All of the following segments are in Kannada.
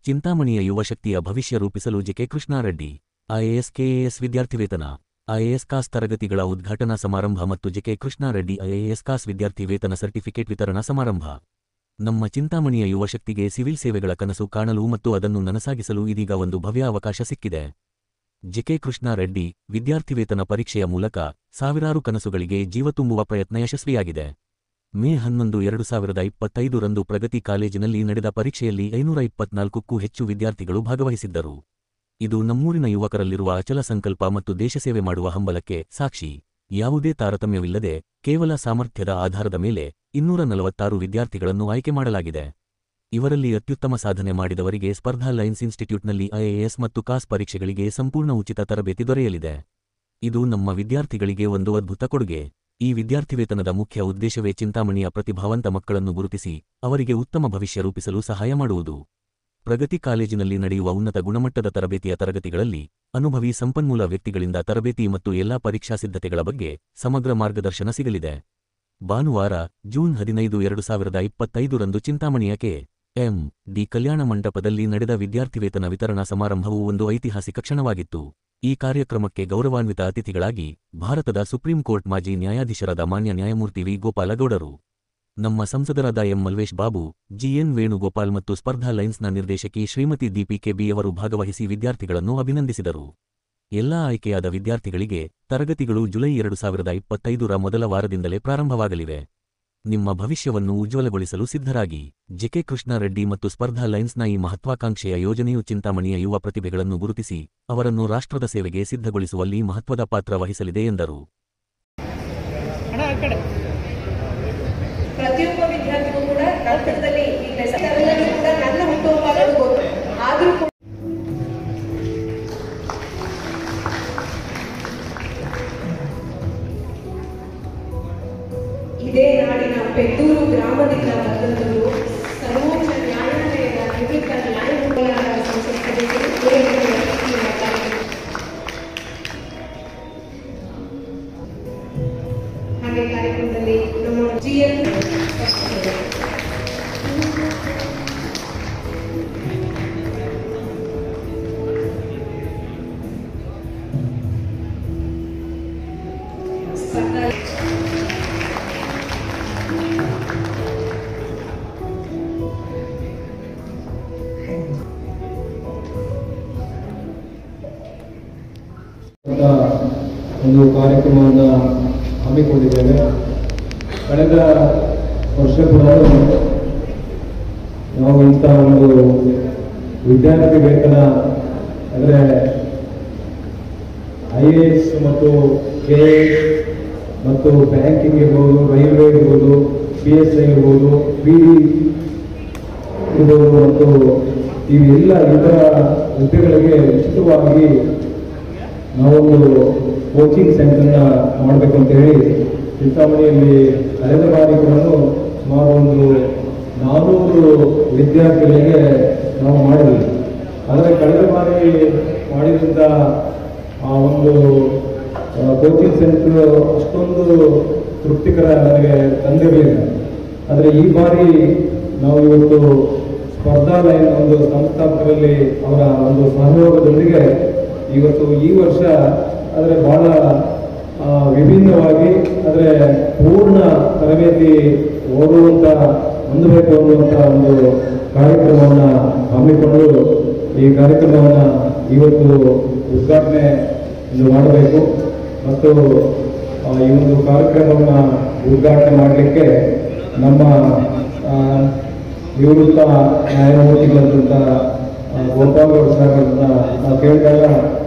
ಚಿಂತಾಮಣಿಯ ಯುವಶಕ್ತಿಯ ಭವಿಷ್ಯ ರೂಪಿಸಲು ಜೆಕೆ ಕೃಷ್ಣಾರೆಡ್ಡಿ ಐಎಎಸ್ ಕೆಎಎಸ್ ವಿದ್ಯಾರ್ಥಿ ವೇತನ ಐಎಎಸ್ ಕಾಸ್ ತರಗತಿಗಳ ಉದ್ಘಾಟನಾ ಸಮಾರಂಭ ಮತ್ತು ಜೆಕೆ ಕೃಷ್ಣಾರೆಡ್ಡಿ ಐಎಎಸ್ ಕಾಸ್ ವಿದ್ಯಾರ್ಥಿ ವೇತನ ಸರ್ಟಿಫಿಕೇಟ್ ವಿತರಣಾ ಸಮಾರಂಭ. ನಮ್ಮ ಚಿಂತಾಮಣಿಯ ಯುವಶಕ್ತಿಗೆ ಸಿವಿಲ್ ಸೇವೆಗಳ ಕನಸು ಕಾಣಲು ಮತ್ತು ಅದನ್ನು ನನಸಾಗಿಸಲು ಇದೀಗ ಒಂದು ಭವ್ಯ ಅವಕಾಶ ಸಿಕ್ಕಿದೆ. ಜೆಕೆ ಕೃಷ್ಣಾರೆಡ್ಡಿ ವಿದ್ಯಾರ್ಥಿ ವೇತನ ಪರೀಕ್ಷೆಯ ಮೂಲಕ ಸಾವಿರಾರು ಕನಸುಗಳಿಗೆ ಜೀವ ತುಂಬುವ ಪ್ರಯತ್ನ ಯಶಸ್ವಿಯಾಗಿದೆ. ಮೇ 11, 2025 ರಂದು ಪ್ರಗತಿ ಕಾಲೇಜಿನಲ್ಲಿ ನಡೆದ ಪರೀಕ್ಷೆಯಲ್ಲಿ 524ಕ್ಕೂ ಹೆಚ್ಚು ವಿದ್ಯಾರ್ಥಿಗಳು ಭಾಗವಹಿಸಿದ್ದರು. ಇದು ನಮ್ಮೂರಿನ ಯುವಕರಲ್ಲಿರುವ ಅಚಲ ಸಂಕಲ್ಪ ಮತ್ತು ದೇಶಸೇವೆ ಮಾಡುವ ಹಂಬಲಕ್ಕೆ ಸಾಕ್ಷಿ. ಯಾವುದೇ ತಾರತಮ್ಯವಿಲ್ಲದೆ ಕೇವಲ ಸಾಮರ್ಥ್ಯದ ಆಧಾರದ ಮೇಲೆ 246 ವಿದ್ಯಾರ್ಥಿಗಳನ್ನು ಆಯ್ಕೆ ಮಾಡಲಾಗಿದೆ. ಇವರಲ್ಲಿ ಅತ್ಯುತ್ತಮ ಸಾಧನೆ ಮಾಡಿದವರಿಗೆ ಸ್ಪರ್ಧಾ ಲೈನ್ಸ್ ಇನ್ಸ್ಟಿಟ್ಯೂಟ್ನಲ್ಲಿ ಐಎಎಸ್ ಮತ್ತು ಕಾಸ್ ಪರೀಕ್ಷೆಗಳಿಗೆ ಸಂಪೂರ್ಣ ಉಚಿತ ತರಬೇತಿ ದೊರೆಯಲಿದೆ. ಇದು ನಮ್ಮ ವಿದ್ಯಾರ್ಥಿಗಳಿಗೆ ಒಂದು ಅದ್ಭುತ ಕೊಡುಗೆ. ಈ ವಿದ್ಯಾರ್ಥಿ ವೇತನದ ಮುಖ್ಯ ಉದ್ದೇಶವೇ ಚಿಂತಾಮಣಿಯ ಪ್ರತಿಭಾವಂತ ಮಕ್ಕಳನ್ನು ಗುರುತಿಸಿ ಅವರಿಗೆ ಉತ್ತಮ ಭವಿಷ್ಯ ರೂಪಿಸಲು ಸಹಾಯ ಮಾಡುವುದು. ಪ್ರಗತಿ ಕಾಲೇಜಿನಲ್ಲಿ ನಡೆಯುವ ಉನ್ನತ ಗುಣಮಟ್ಟದ ತರಬೇತಿಯ ತರಗತಿಗಳಲ್ಲಿ ಅನುಭವಿ ಸಂಪನ್ಮೂಲ ವ್ಯಕ್ತಿಗಳಿಂದ ತರಬೇತಿ ಮತ್ತು ಎಲ್ಲಾ ಪರೀಕ್ಷಾ ಸಿದ್ಧತೆಗಳ ಬಗ್ಗೆ ಸಮಗ್ರ ಮಾರ್ಗದರ್ಶನ ಸಿಗಲಿದೆ. ಭಾನುವಾರ ಜೂನ್ 15, 2025 ರಂದು ಚಿಂತಾಮಣಿಯ ಕೆ.ಎಂ.ಡಿ. ಕಲ್ಯಾಣ ಮಂಟಪದಲ್ಲಿ ನಡೆದ ವಿದ್ಯಾರ್ಥಿ ವೇತನ ವಿತರಣಾ ಸಮಾರಂಭವು ಒಂದು ಐತಿಹಾಸಿಕ ಕ್ಷಣವಾಗಿತ್ತು. ಈ ಕಾರ್ಯಕ್ರಮಕ್ಕೆ ಗೌರವಾನ್ವಿತ ಅತಿಥಿಗಳಾಗಿ ಭಾರತದ ಸುಪ್ರೀಂ ಕೋರ್ಟ್ ಮಾಜಿ ನ್ಯಾಯಾಧೀಶರಾದ ಮಾನ್ಯ ನ್ಯಾಯಮೂರ್ತಿ ವಿ. ಗೋಪಾಲಗೌಡರು, ನಮ್ಮ ಸಂಸದರಾದ ಎಂ. ಮಲ್ವೇಶ್ ಬಾಬು, ಜಿ.ಎನ್. ವೇಣುಗೋಪಾಲ್ ಮತ್ತು ಸ್ಪರ್ಧಾ ಲೈನ್ಸ್ನ ನಿರ್ದೇಶಕಿ ಶ್ರೀಮತಿ ದೀಪಿ ಕೆ.ಬಿ. ಅವರು ಭಾಗವಹಿಸಿ ವಿದ್ಯಾರ್ಥಿಗಳನ್ನು ಅಭಿನಂದಿಸಿದರು. ಎಲ್ಲಾ ಆಯ್ಕೆಯಾದ ವಿದ್ಯಾರ್ಥಿಗಳಿಗೆ ತರಗತಿಗಳು ಜುಲೈ 2025 ರ ಮೊದಲ ವಾರದಿಂದಲೇ ಪ್ರಾರಂಭವಾಗಲಿವೆ. ನಿಮ್ಮ ಭವಿಷ್ಯವನ್ನು ಉಜ್ವಲಗೊಳಿಸಲು ಸಿದ್ಧರಾಗಿ. ಜೆಕೆ ಕೃಷ್ಣಾರೆಡ್ಡಿ ಮತ್ತು ಸ್ಪರ್ಧಾ ಲೈನ್ಸ್ನ ಈ ಮಹತ್ವಾಕಾಂಕ್ಷೆಯ ಯೋಜನೆಯು ಚಿಂತಾಮಣಿಯ ಯುವ ಪ್ರತಿಭೆಗಳನ್ನು ಗುರುತಿಸಿ ಅವರನ್ನು ರಾಷ್ಟ್ರದ ಸೇವೆಗೆ ಸಿದ್ಧಗೊಳಿಸುವಲ್ಲಿ ಮಹತ್ವದ ಪಾತ್ರ ವಹಿಸಲಿದೆ ಎಂದರು. ಪ್ರತಿಯೊಬ್ಬ ವಿದ್ಯಾರ್ಥಿಗೂ ಕೂಡ ನಂತರದಲ್ಲಿ ನನ್ನ ಹುಟ್ಟುಹಬ್ಬ ಆದರೂ ಇದೇ ನಾಡಿನ ಪೆದ್ದೂರು ಗ್ರಾಮದಿಂದ ಬಂದವರು ಸರ್ವೋಚ್ಚ ನ್ಯಾಯಾಲಯದ ನಿವೃತ್ತ ನ್ಯಾಯಮೂರ್ತಿಯಾದ ಹಾಗೆ ಕಾರ್ಯಕ್ರಮದಲ್ಲಿ ನಮ್ಮ ಜಿ.ಎನ್. ಒಂದು ಕಾರ್ಯಕ್ರಮವನ್ನು ಹಮ್ಮಿಕೊಂಡಿದ್ದೇವೆ. ಕಳೆದ ವರ್ಷ ಕೂಡ ನಾವು ಇಂಥ ಒಂದು ವಿದ್ಯಾರ್ಥಿ ವೇತನ ಅಂದರೆ ಐಎಎಸ್ ಮತ್ತು ಕೆಎಎಸ್ ಮತ್ತು ಬ್ಯಾಂಕಿಂಗ್ ಇರ್ಬೋದು, ರೈಲ್ವೆ ಇರ್ಬೋದು, PSI ಇರ್ಬೋದು, PD ಇರ್ಬೋದು ಮತ್ತು ಇವೆಲ್ಲ ಇತರ ಹುದ್ದೆಗಳಿಗೆ ಉಚಿತವಾಗಿ ನಾವೊಂದು ಕೋಚಿಂಗ್ ಸೆಂಟರ್ನ ಮಾಡಬೇಕು ಅಂತ ಹೇಳಿ ಚಿಂತಾಮಣಿಯಲ್ಲಿ ಕಳೆದ ಬಾರಿ ಕೂಡ ಸುಮಾರು ಒಂದು 400 ವಿದ್ಯಾರ್ಥಿಗಳಿಗೆ ನಾವು ಮಾಡಿದ್ವಿ. ಆದರೆ ಕಳೆದ ಬಾರಿ ಮಾಡಿದಂಥ ಆ ಒಂದು ಕೋಚಿಂಗ್ ಸೆಂಟರ್ ಅಷ್ಟೊಂದು ತೃಪ್ತಿಕರ ನನಗೆ ತಂದಿರಲಿಲ್ಲ. ಆದರೆ ಈ ಬಾರಿ ನಾವು ಇವತ್ತು ಸ್ಪರ್ಧಾ ಲೈನ್ ಒಂದು ಸಂಸ್ಥಾಪಕರಲ್ಲಿ ಅವರ ಒಂದು ಸಹಯೋಗದೊಂದಿಗೆ ಇವತ್ತು ಈ ವರ್ಷ ಆದರೆ ಬಹಳ ವಿಭಿನ್ನವಾಗಿ ಆದರೆ ಪೂರ್ಣ ತರಬೇತಿ ಹೊಂದಬೇಕು ಅನ್ನುವಂಥ ಒಂದು ಕಾರ್ಯಕ್ರಮವನ್ನು ಹಮ್ಮಿಕೊಂಡು ಈ ಕಾರ್ಯಕ್ರಮವನ್ನು ಇವತ್ತು ಉದ್ಘಾಟನೆ ಮಾಡಬೇಕು. ಮತ್ತು ಈ ಒಂದು ಕಾರ್ಯಕ್ರಮವನ್ನು ಉದ್ಘಾಟನೆ ಮಾಡಲಿಕ್ಕೆ ನಮ್ಮ ನಿವೃತ್ತ ನ್ಯಾಯಮೂರ್ತಿಗಳಾದಂಥ ಗೋಪಾಲಗೌಡ ಸಾಹೇಬರನ್ನ ನಾವು ಕೇಳಿದಾಗ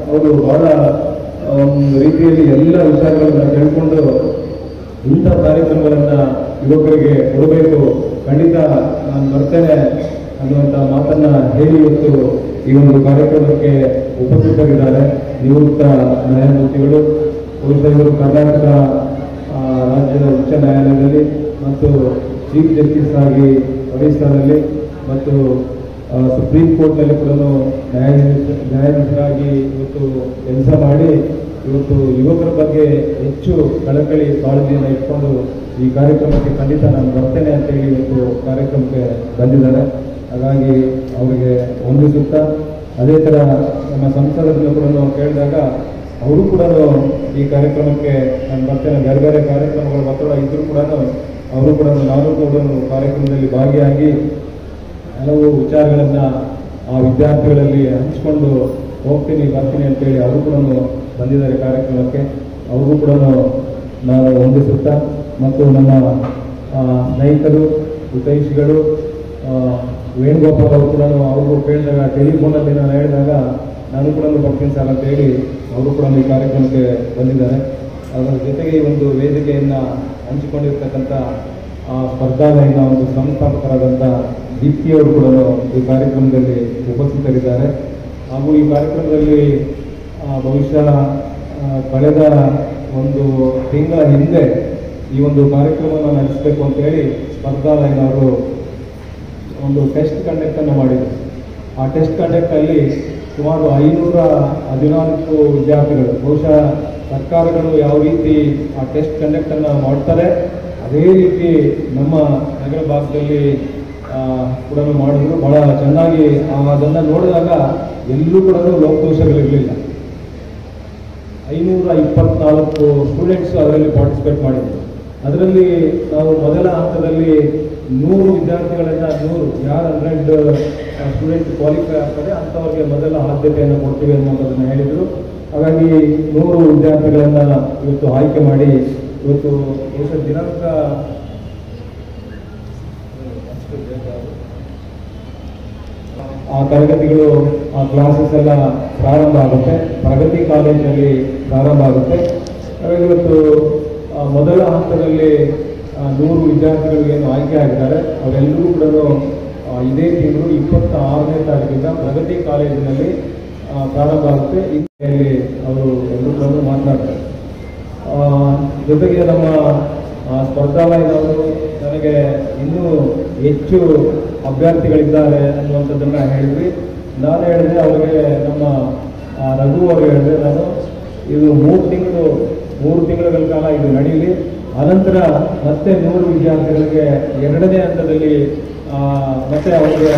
ಅವರು ಬಹಳ ಒಂದು ರೀತಿಯಲ್ಲಿ ಎಲ್ಲ ವಿಚಾರಗಳನ್ನು ತಿಳ್ಕೊಂಡು ಇಂಥ ಕಾರ್ಯಕ್ರಮಗಳನ್ನು ಯುವಕರಿಗೆ ಕೊಡಬೇಕು, ಖಂಡಿತ ನಾನು ಬರ್ತೇನೆ ಅನ್ನುವಂಥ ಮಾತನ್ನು ಹೇಳಿ ಇವತ್ತು ಈ ಒಂದು ಕಾರ್ಯಕ್ರಮಕ್ಕೆ ಉಪಸ್ಥಿತರಿದ್ದಾರೆ. ನಿವೃತ್ತ ನ್ಯಾಯಮೂರ್ತಿಗಳು ಬಹುಶಃ ಇವರು ಕರ್ನಾಟಕ ರಾಜ್ಯದ ಉಚ್ಚ ನ್ಯಾಯಾಲಯದಲ್ಲಿ ಮತ್ತು ಚೀಫ್ ಜಸ್ಟಿಸ್ ಆಗಿ ಒಡಿಸ್ಸಾದಲ್ಲಿ ಮತ್ತು ಸುಪ್ರೀಂ ಕೋರ್ಟ್ನಲ್ಲಿ ಕೂಡ ನ್ಯಾಯಾಧೀಶರಾಗಿ ಇವತ್ತು ಕೆಲಸ ಮಾಡಿ ಇವತ್ತು ಯುವಕರ ಬಗ್ಗೆ ಹೆಚ್ಚು ಕಳಕಳಿ ಕಾಳಜಿಯನ್ನು ಇಟ್ಕೊಂಡು ಈ ಕಾರ್ಯಕ್ರಮಕ್ಕೆ ಖಂಡಿತ ನಾನು ಬರ್ತೇನೆ ಅಂತೇಳಿ ಇವತ್ತು ಕಾರ್ಯಕ್ರಮಕ್ಕೆ ಬಂದಿದ್ದಾರೆ. ಹಾಗಾಗಿ ಅವರಿಗೆ ವಂದಿಸುತ್ತಾ, ಅದೇ ಥರ ನಮ್ಮ ಸಂಸದರನ್ನು ಕೂಡ ನಾವು ಕೇಳಿದಾಗ ಅವರು ಕೂಡ ಈ ಕಾರ್ಯಕ್ರಮಕ್ಕೆ ನಾನು ಬರ್ತೇನೆ, ಬೇರೆ ಬೇರೆ ಕಾರ್ಯಕ್ರಮಗಳ ಒತ್ತಡ ಇದ್ದರೂ ಕೂಡ ಅವರು ಕೂಡ ನಾನು ಕೂಡ ಕಾರ್ಯಕ್ರಮದಲ್ಲಿ ಭಾಗಿಯಾಗಿ ಹಲವು ವಿಚಾರಗಳನ್ನು ಆ ವಿದ್ಯಾರ್ಥಿಗಳಲ್ಲಿ ಹಂಚಿಕೊಂಡು ಬರ್ತೀನಿ ಅಂತೇಳಿ ಅವರು ಕೂಡ ಬಂದಿದ್ದಾರೆ ಕಾರ್ಯಕ್ರಮಕ್ಕೆ. ಅವ್ರಿಗೂ ಕೂಡ ನಾನು ವಂದಿಸುತ್ತಾ, ಮತ್ತು ನಮ್ಮ ಸ್ನೇಹಿತರು ಹಿತೈಷಿಗಳು ವೇಣುಗೋಪಾಲ್ ಅವರು ಕೂಡ ಅವ್ರಿಗೂ ಕೇಳಿದಾಗ ಟೆಲಿಫೋನಲ್ಲಿ ನಾನು ಹೇಳಿದಾಗ ನಾನು ಕೂಡ ಬರ್ತೀನಿ ಸರ್ ಅಂತ ಹೇಳಿ ಅವರು ಕೂಡ ಈ ಕಾರ್ಯಕ್ರಮಕ್ಕೆ ಬಂದಿದ್ದಾರೆ. ಅದರ ಜೊತೆಗೆ ಈ ಒಂದು ವೇದಿಕೆಯನ್ನು ಹಂಚಿಕೊಂಡಿರ್ತಕ್ಕಂಥ ಸ್ಪರ್ಧಾಲಯದ ಒಂದು ಸಂಸ್ಥಾಪಕರಾದಂಥ ದೀಪ್ತಿಯವರು ಕೂಡ ಈ ಕಾರ್ಯಕ್ರಮದಲ್ಲಿ ಉಪಸ್ಥಿತರಿದ್ದಾರೆ. ಹಾಗೂ ಈ ಕಾರ್ಯಕ್ರಮದಲ್ಲಿ ಬಹುಶಃ ಕಳೆದ ಒಂದು ತಿಂಗಳ ಹಿಂದೆ ಈ ಒಂದು ಕಾರ್ಯಕ್ರಮವನ್ನು ನಡೆಸಬೇಕು ಅಂತೇಳಿ ಸ್ಪರ್ಧಾಲಯದವರು ಒಂದು ಟೆಸ್ಟ್ ಕಂಡಕ್ಟನ್ನು ಮಾಡಿದರು. ಆ ಟೆಸ್ಟ್ ಕಂಡಕ್ಟಲ್ಲಿ ಸುಮಾರು 514 ವಿದ್ಯಾರ್ಥಿಗಳು, ಬಹುಶಃ ಸರ್ಕಾರಗಳು ಯಾವ ರೀತಿ ಆ ಟೆಸ್ಟ್ ಕಂಡಕ್ಟನ್ನು ಮಾಡ್ತಾರೆ ಅದೇ ರೀತಿ ನಮ್ಮ ನಗರ ಭಾಗದಲ್ಲಿ ಕೂಡ ಮಾಡಿದ್ರು. ಬಹಳ ಚೆನ್ನಾಗಿ ಅದನ್ನು ನೋಡಿದಾಗ ಎಲ್ಲೂ ಕೂಡ ಲೋಪದೋಷಗಳಿರಲಿಲ್ಲ. 524 ಸ್ಟೂಡೆಂಟ್ಸ್ ಅದರಲ್ಲಿ ಪಾರ್ಟಿಸಿಪೇಟ್ ಮಾಡಿದ್ರು. ಅದರಲ್ಲಿ ನಾವು ಮೊದಲ ಹಂತದಲ್ಲಿ 100 ವಿದ್ಯಾರ್ಥಿಗಳಿಂದ 100 ಯಾರು 100 ಸ್ಟೂಡೆಂಟ್ ಕ್ವಾಲಿಫೈ ಆಗ್ತಾರೆ ಅಂಥವ್ರಿಗೆ ಮೊದಲ ಆದ್ಯತೆಯನ್ನು ಕೊಡ್ತೀವಿ ಅನ್ನೋದನ್ನು ಹೇಳಿದರು. ಹಾಗಾಗಿ 100 ವಿದ್ಯಾರ್ಥಿಗಳನ್ನು ಇವತ್ತು ಆಯ್ಕೆ ಮಾಡಿ ಇವತ್ತು ಬಹುಶಃ ದಿನಾಂಕ ಆ ತರಗತಿಗಳು ಆ ಕ್ಲಾಸಸ್ ಎಲ್ಲ ಪ್ರಾರಂಭ ಆಗುತ್ತೆ. ಪ್ರಗತಿ ಕಾಲೇಜಿನಲ್ಲಿ ಪ್ರಾರಂಭ ಆಗುತ್ತೆ. ಹಾಗಾಗಿ ಇವತ್ತು ಮೊದಲ ಹಂತದಲ್ಲಿ 100 ವಿದ್ಯಾರ್ಥಿಗಳಿಗೇನು ಆಯ್ಕೆ ಆಗಿದ್ದಾರೆ ಅವರೆಲ್ಲರೂ ಕೂಡ ಇದೇ ತಿಂಗಳು 26ನೇ ತಾರೀಕಿಂದ ಪ್ರಗತಿ ಕಾಲೇಜಿನಲ್ಲಿ ಪ್ರಾರಂಭ ಆಗುತ್ತೆ. ಇಲ್ಲಿ ಅವರು ಎಲ್ಲರೂ ಕೂಡ ಮಾತನಾಡ್ತಾರೆ. ಜೊತೆಗೆ ನಮ್ಮ ಸ್ಪರ್ಧಾಲಯದವರು ನನಗೆ ಇನ್ನೂ ಹೆಚ್ಚು ಅಭ್ಯರ್ಥಿಗಳಿದ್ದಾರೆ ಅನ್ನುವಂಥದ್ದನ್ನು ಹೇಳಿದ್ವಿ. ನಾನು ಹೇಳಿದೆ ಅವರಿಗೆ, ನಮ್ಮ ರಘು ಅವರು ಹೇಳಿದೆ, ನಾನು ಇದು 3 ತಿಂಗಳ ಕಾಲ ಇದು ನಡೆಯಲಿ, ಅನಂತರ ಮತ್ತೆ 100 ವಿದ್ಯಾರ್ಥಿಗಳಿಗೆ 2ನೇ ಹಂತದಲ್ಲಿ ಮತ್ತೆ ಅವರಿಗೆ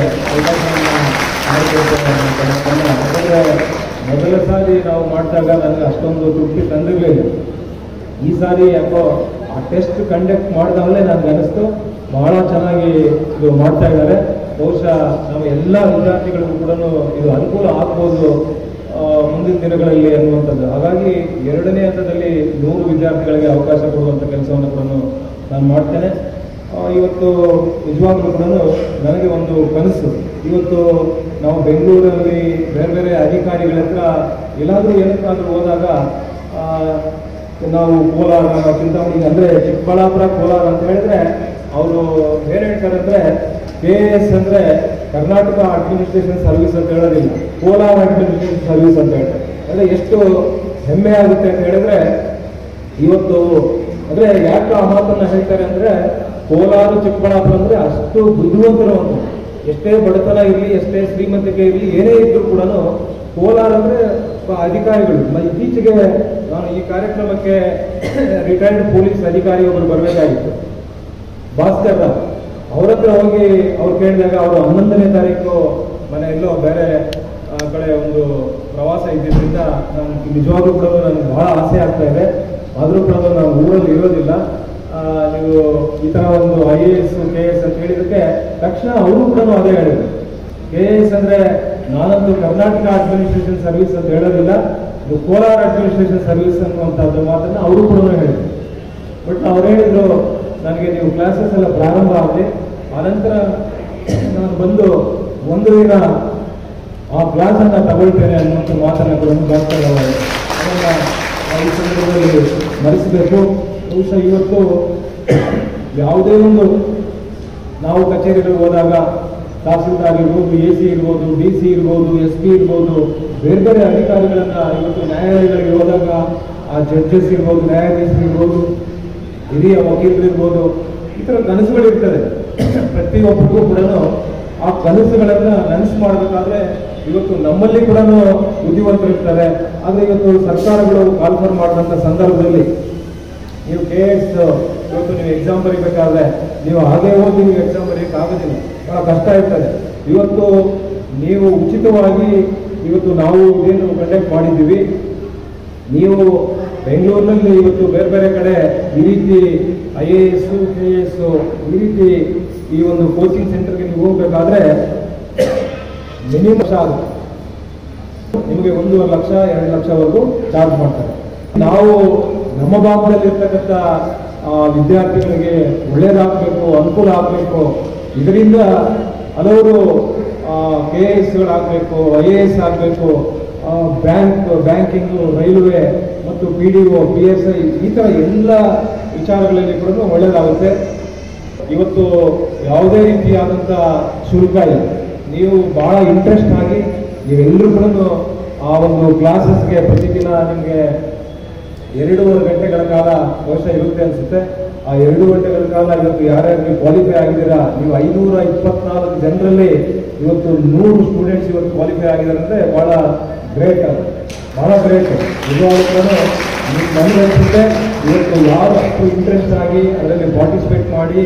ಮೊದಲ ಸಾರಿ ನಾವು ಮಾಡಿದಾಗ ನನಗೆ ಅಷ್ಟೊಂದು ತೃಪ್ತಿ ತಂದಿರಲಿಲ್ಲ. ಈ ಸಾರಿ ಯಾಕೋ ಆ ಟೆಸ್ಟ್ ಕಂಡಕ್ಟ್ ಮಾಡಿದಾಗಲೇ ನನಗೆ ಅನಿಸ್ತು ಬಹಳ ಚೆನ್ನಾಗಿ ಇದು ಮಾಡ್ತಾ ಇದ್ದಾರೆ. ಬಹುಶಃ ನಮ್ಮ ಎಲ್ಲ ವಿದ್ಯಾರ್ಥಿಗಳಿಗೂ ಕೂಡ ಇದು ಅನುಕೂಲ ಆಗ್ಬೋದು ಮುಂದಿನ ದಿನಗಳಲ್ಲಿ ಅನ್ನುವಂಥದ್ದು. ಹಾಗಾಗಿ 2ನೇ ಹಂತದಲ್ಲಿ 100 ವಿದ್ಯಾರ್ಥಿಗಳಿಗೆ ಅವಕಾಶ ಕೊಡುವಂಥ ಕೆಲಸವನ್ನು ಕೂಡ ನಾನು ಮಾಡ್ತೇನೆ. ಇವತ್ತು ನಿಜವಾಗ್ಲೂ ಕೂಡ ನನಗೆ ಒಂದು ಕನಸು, ಇವತ್ತು ನಾವು ಬೆಂಗಳೂರಲ್ಲಿ ಬೇರೆ ಬೇರೆ ಅಧಿಕಾರಿಗಳ ಹತ್ರ ಎಲ್ಲಾದರೂ ಏನಕ್ಕಾದರೂ ಹೋದಾಗ ನಾವು ಕೋಲಾರ, ಚಿಂತಾಮಣಿ ಅಂದರೆ ಚಿಕ್ಕಬಳ್ಳಾಪುರ, ಕೋಲಾರ ಅಂತ ಹೇಳಿದ್ರೆ ಅವರು ಏನು ಹೇಳ್ತಾರೆ ಅಂದರೆ KAS ಅಂದರೆ ಕರ್ನಾಟಕ ಅಡ್ಮಿನಿಸ್ಟ್ರೇಷನ್ ಸರ್ವಿಸ್ ಅಂತ ಹೇಳೋದಿಲ್ಲ, ಕೋಲಾರ ಅಡ್ಮಿನಿಸ್ಟ್ರೇಷನ್ ಸರ್ವಿಸ್ ಅಂತ ಹೇಳ್ತಾರೆ. ಅಂದರೆ ಎಷ್ಟು ಹೆಮ್ಮೆ ಆಗುತ್ತೆ ಅಂತ ಹೇಳಿದ್ರೆ ಇವತ್ತು ಅಂದರೆ ಯಾಕೆ ಆ ಮಾತನ್ನು ಹೇಳ್ತಾರೆ ಅಂದರೆ ಕೋಲಾರ ಚಿಕ್ಕಬಳ್ಳಾಪುರ ಅಂದರೆ ಅಷ್ಟು ಬುದ್ಧಿವಂತರು ಅಂತ. ಎಷ್ಟೇ ಬಡತನ ಇರಲಿ, ಎಷ್ಟೇ ಶ್ರೀಮಂತಿಕೆ ಇರಲಿ, ಏನೇ ಇದ್ರೂ ಕೂಡ ಕೋಲಾರ ಅಂದರೆ ಅಧಿಕಾರಿಗಳು. ಇತ್ತೀಚೆಗೆ ನಾನು ಈ ಕಾರ್ಯಕ್ರಮಕ್ಕೆ ರಿಟೈರ್ಡ್ ಪೊಲೀಸ್ ಅಧಿಕಾರಿ ಒಬ್ಬರು ಬರಬೇಕಾಗಿತ್ತು, ಭಾಸ್ಕರ್ ರಾವ್. ಅವ್ರ ಹತ್ರ ಹೋಗಿ ಅವ್ರು ಕೇಳಿದಾಗ ಅವರು 11ನೇ ತಾರೀಕು ಎಲ್ಲೋ ಬೇರೆ ಕಡೆ ಒಂದು ಪ್ರವಾಸ ಇದ್ದಿದ್ದರಿಂದ ನಾನು ನಿಜವಾಗ್ಲೂ ಕೂಡ ನನಗೆ ಬಹಳ ಆಸೆ ಆಗ್ತಾ ಇದೆ. ಆದರೂ ಕೂಡ ನಾನು ಊರಲ್ಲಿ ಇರೋದಿಲ್ಲ, ನೀವು ಈ ಥರ ಒಂದು IAS KS ಅಂತ ಹೇಳಿದಕ್ಕೆ ತಕ್ಷಣ ಅವರು ಕೂಡ ಅದೇ ಹೇಳಿದ್ರು. KAS ಅಂದರೆ ನಾನಂತೂ ಕರ್ನಾಟಕ ಅಡ್ಮಿನಿಸ್ಟ್ರೇಷನ್ ಸರ್ವಿಸ್ ಅಂತ ಹೇಳೋದಿಲ್ಲ, ಇದು ಕೋಲಾರ ಅಡ್ಮಿನಿಸ್ಟ್ರೇಷನ್ ಸರ್ವಿಸ್ ಅನ್ನುವಂಥದ್ದು ಮಾತನ್ನು ಅವರು ಕೂಡ ಹೇಳಿದ್ರು. ಬಟ್ ಅವ್ರು ಹೇಳಿದ್ರು ನನಗೆ ನೀವು ಕ್ಲಾಸಸ್ ಎಲ್ಲ ಪ್ರಾರಂಭ ಆಗಲಿ, ಆನಂತರ ನಾನು ಬಂದು ಒಂದು ದಿನ ಆ ಕ್ಲಾಸನ್ನು ತಗೊಳ್ತೇನೆ ಅನ್ನುವಂಥ ಮಾತನ್ನು ಕೂಡ ಬರ್ತಾರೆ. ಅದನ್ನು ಈ ಸಂದರ್ಭದಲ್ಲಿ ಮರೆಸಬೇಕು. ಬಹುಶಃ ಇವತ್ತು ಯಾವುದೇ ಒಂದು ನಾವು ಕಚೇರಿಗಳಿಗೆ ಹೋದಾಗ ತಹಸೀಲ್ದಾರ್ ಇರ್ಬೋದು, AC ಇರ್ಬೋದು, DC ಇರ್ಬೋದು, SP ಇರ್ಬೋದು, ಬೇರೆ ಬೇರೆ ಅಧಿಕಾರಿಗಳನ್ನ ಇವತ್ತು ನ್ಯಾಯಾಲಯಗಳಿಗೆ ಹೋದಾಗ ಆ ಜಡ್ಜಸ್ ಇರ್ಬೋದು, ನ್ಯಾಯಾಧೀಶರು ಇರ್ಬೋದು, ಹಿರಿಯ ವಕೀಲರಿರ್ಬೋದು, ಈ ಥರ ಕನಸುಗಳಿರ್ತದೆ. ಪ್ರತಿಯೊಬ್ಬರಿಗೂ ಕೂಡ ಆ ಕನಸುಗಳನ್ನು ನನಸು ಮಾಡಬೇಕಾದ್ರೆ ಇವತ್ತು ನಮ್ಮಲ್ಲಿ ಕೂಡ ಬುದ್ಧಿವಂತರಿರ್ತಾರೆ. ಆದರೆ ಇವತ್ತು ಸರ್ಕಾರಗಳು ಕಾಲ್ಫರ್ ಮಾಡಿದಂಥ ಸಂದರ್ಭದಲ್ಲಿ ನೀವು KAS ಇವತ್ತು ನೀವು ಎಕ್ಸಾಮ್ ಬರೀಬೇಕಾದ್ರೆ ನೀವು ಹಾಗೆ ಹೋಗಿ ನೀವು ಎಕ್ಸಾಮ್ ಬರೆಯೋಕ್ಕಾಗೋದಿಲ್ಲ, ಬಹಳ ಕಷ್ಟ ಇರ್ತದೆ. ಇವತ್ತು ನೀವು ಉಚಿತವಾಗಿ ಇವತ್ತು ನಾವು ಏನು ಕಂಡಕ್ಟ್ ಮಾಡಿದ್ದೀವಿ. ನೀವು ಬೆಂಗಳೂರಿನಲ್ಲಿ ಇವತ್ತು ಬೇರೆ ಬೇರೆ ಕಡೆ ಈ ರೀತಿ IAS KS ಈ ರೀತಿ ಈ ಒಂದು ಕೋಚಿಂಗ್ ಸೆಂಟರ್ಗೆ ನೀವು ಹೋಗ್ಬೇಕಾದ್ರೆ ಮಿನಿಮಮ್ ಆಗುತ್ತೆ, ನಿಮಗೆ 1.5 ಲಕ್ಷ 2 ಲಕ್ಷವರೆಗೂ ಚಾರ್ಜ್ ಮಾಡ್ತಾರೆ. ನಾವು ನಮ್ಮ ಭಾಗದಲ್ಲಿರ್ತಕ್ಕಂಥ ವಿದ್ಯಾರ್ಥಿಗಳಿಗೆ ಒಳ್ಳೇದಾಗಬೇಕು, ಅನುಕೂಲ ಆಗಬೇಕು, ಇದರಿಂದ ಹಲವರು KS IAS ಆಗಬೇಕು, ಬ್ಯಾಂಕಿಂಗು, ರೈಲ್ವೆ ಮತ್ತು PDO PSI ಈ ಥರ ಎಲ್ಲ ವಿಚಾರಗಳಲ್ಲಿ ಕೂಡ ಒಳ್ಳೆಯದಾಗುತ್ತೆ. ಇವತ್ತು ಯಾವುದೇ ರೀತಿಯಾದಂಥ ಶುಲ್ಕ ಇಲ್ಲ. ನೀವು ಭಾಳ ಇಂಟ್ರೆಸ್ಟ್ ಆಗಿ ನೀವೆಲ್ಲರೂ ಕೂಡ ಆ ಒಂದು ಕ್ಲಾಸಸ್ಗೆ ಪ್ರತಿದಿನ ನಿಮಗೆ 2.5 ಗಂಟೆಗಳ ಕಾಲ ಬಹುಶಃ ಇರುತ್ತೆ ಅನಿಸುತ್ತೆ. ಆ 2 ಗಂಟೆಗಳ ಕಾಲ ಇವತ್ತು ಯಾರ್ಯಾರು ನೀವು ಕ್ವಾಲಿಫೈ ಆಗಿದ್ದೀರಾ, ನೀವು 524 ಜನರಲ್ಲಿ ಇವತ್ತು 100 ಸ್ಟೂಡೆಂಟ್ಸ್ ಇವತ್ತು ಕ್ವಾಲಿಫೈ ಆಗಿದ್ದಾರೆ ಅಂದರೆ ಭಾಳ ಗ್ರೇಟ್, ಅದು ಭಾಳ ಗ್ರೇಟ್. ನಿಜವಾಗ್ಲೂ ನನಗೆ ಅನಿಸುತ್ತೆ ಇವತ್ತು ಯಾರು ಅಷ್ಟು ಇಂಟ್ರೆಸ್ಟ್ ಆಗಿ ಅದರಲ್ಲಿ ಪಾರ್ಟಿಸಿಪೇಟ್ ಮಾಡಿ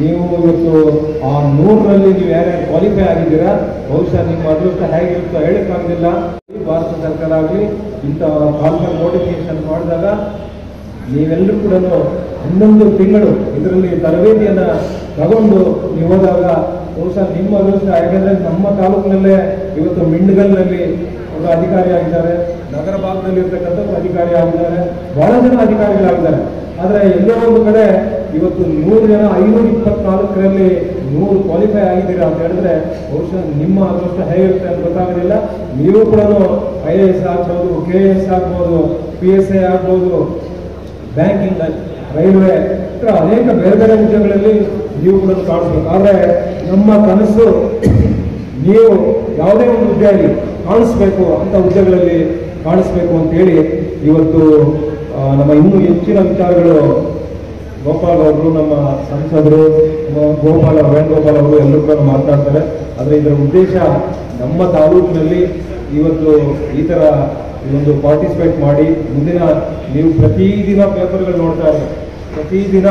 ನೀವು ಇವತ್ತು ಆ 100ರಲ್ಲಿ ನೀವು ಯಾರ್ಯಾರು ಕ್ವಾಲಿಫೈ ಆಗಿದ್ದೀರಾ, ಬಹುಶಃ ನಿಮ್ಮ ಅದೃಷ್ಟ ಹೇಗಿರುತ್ತೋ ಹೇಳಕ್ಕಾಗೋದಿಲ್ಲ. ಭಾರತ ಸರ್ಕಾರ ಆಗಲಿ ಇಂಥ ಕಾಲ್ಫರ್ ನೋಟಿಫಿಕೇಶನ್ ಮಾಡಿದಾಗ ನೀವೆಲ್ಲರೂ ಕೂಡ 11 ತಿಂಗಳು ಇದರಲ್ಲಿ ತರಬೇತಿಯನ್ನು ತಗೊಂಡು ನೀವು ಹೋದಾಗ ಬಹುಶಃ ನಿಮ್ಮ ಅದೃಷ್ಟ. ಯಾಕೆಂದರೆ ನಮ್ಮ ತಾಲೂಕಿನಲ್ಲೇ ಇವತ್ತು ಮಿಂಡ್ಗಲ್ನಲ್ಲಿ ಒಬ್ಬ ಅಧಿಕಾರಿ ಆಗಿದ್ದಾರೆ, ನಗರ ಭಾಗದಲ್ಲಿ ಇರ್ತಕ್ಕಂಥ ಅಧಿಕಾರಿ ಆಗಿದ್ದಾರೆ, ಬಹಳ ಜನ ಅಧಿಕಾರಿಗಳಾಗಿದ್ದಾರೆ. ಆದರೆ ಎಲ್ಲೋ ಒಂದು ಕಡೆ ಇವತ್ತು 100 ಜನ 524ರಲ್ಲಿ 100 ಕ್ವಾಲಿಫೈ ಆಗಿದ್ದೀರಾ ಅಂತ ಹೇಳಿದ್ರೆ ಬಹುಶಃ ನಿಮ್ಮ ಅದೃಷ್ಟ ಹೇಗಿರುತ್ತೆ ಅಂತ ಗೊತ್ತಾಗೋದಿಲ್ಲ. ನೀವು ಕೂಡ IAS ಆಗ್ಬೋದು, KS ಆಗ್ಬೋದು, PSI ಆಗ್ಬೋದು, ಬ್ಯಾಂಕಿಂಗ್, ರೈಲ್ವೆ ಇತರ ಅನೇಕ ಬೇರೆ ಬೇರೆ ಹುದ್ದೆಗಳಲ್ಲಿ ನೀವು ಕೂಡ ಕಾಣಿಸ್ಬೇಕು. ಆದರೆ ನಮ್ಮ ಕನಸು ನೀವು ಯಾವುದೇ ಒಂದು ಹುದ್ದೆಯಲ್ಲಿ ಕಾಣಿಸ್ಬೇಕು, ಅಂತ ಹುದ್ದೆಗಳಲ್ಲಿ ಕಾಣಿಸ್ಬೇಕು ಅಂತೇಳಿ ಇವತ್ತು ನಮ್ಮ ಇನ್ನೂ ಹೆಚ್ಚಿನ ವಿಚಾರಗಳು ಗೋಪಾಲ್ ಅವರು, ನಮ್ಮ ಸಂಸದರು ವೇಣುಗೋಪಾಲ್ ಅವರು ಎಲ್ಲರೂ ಕೂಡ ಮಾತನಾಡ್ತಾರೆ. ಆದರೆ ಇದರ ಉದ್ದೇಶ ನಮ್ಮ ತಾಲೂಕಿನಲ್ಲಿ ಇವತ್ತು ಈ ಥರ ಒಂದು ಪಾರ್ಟಿಸಿಪೇಟ್ ಮಾಡಿ ಮುಂದಿನ ನೀವು ಪ್ರತಿದಿನ ಪೇಪರ್ಗಳು ನೋಡ್ತಾ ಇರ್ತಾರೆ, ಪ್ರತಿದಿನ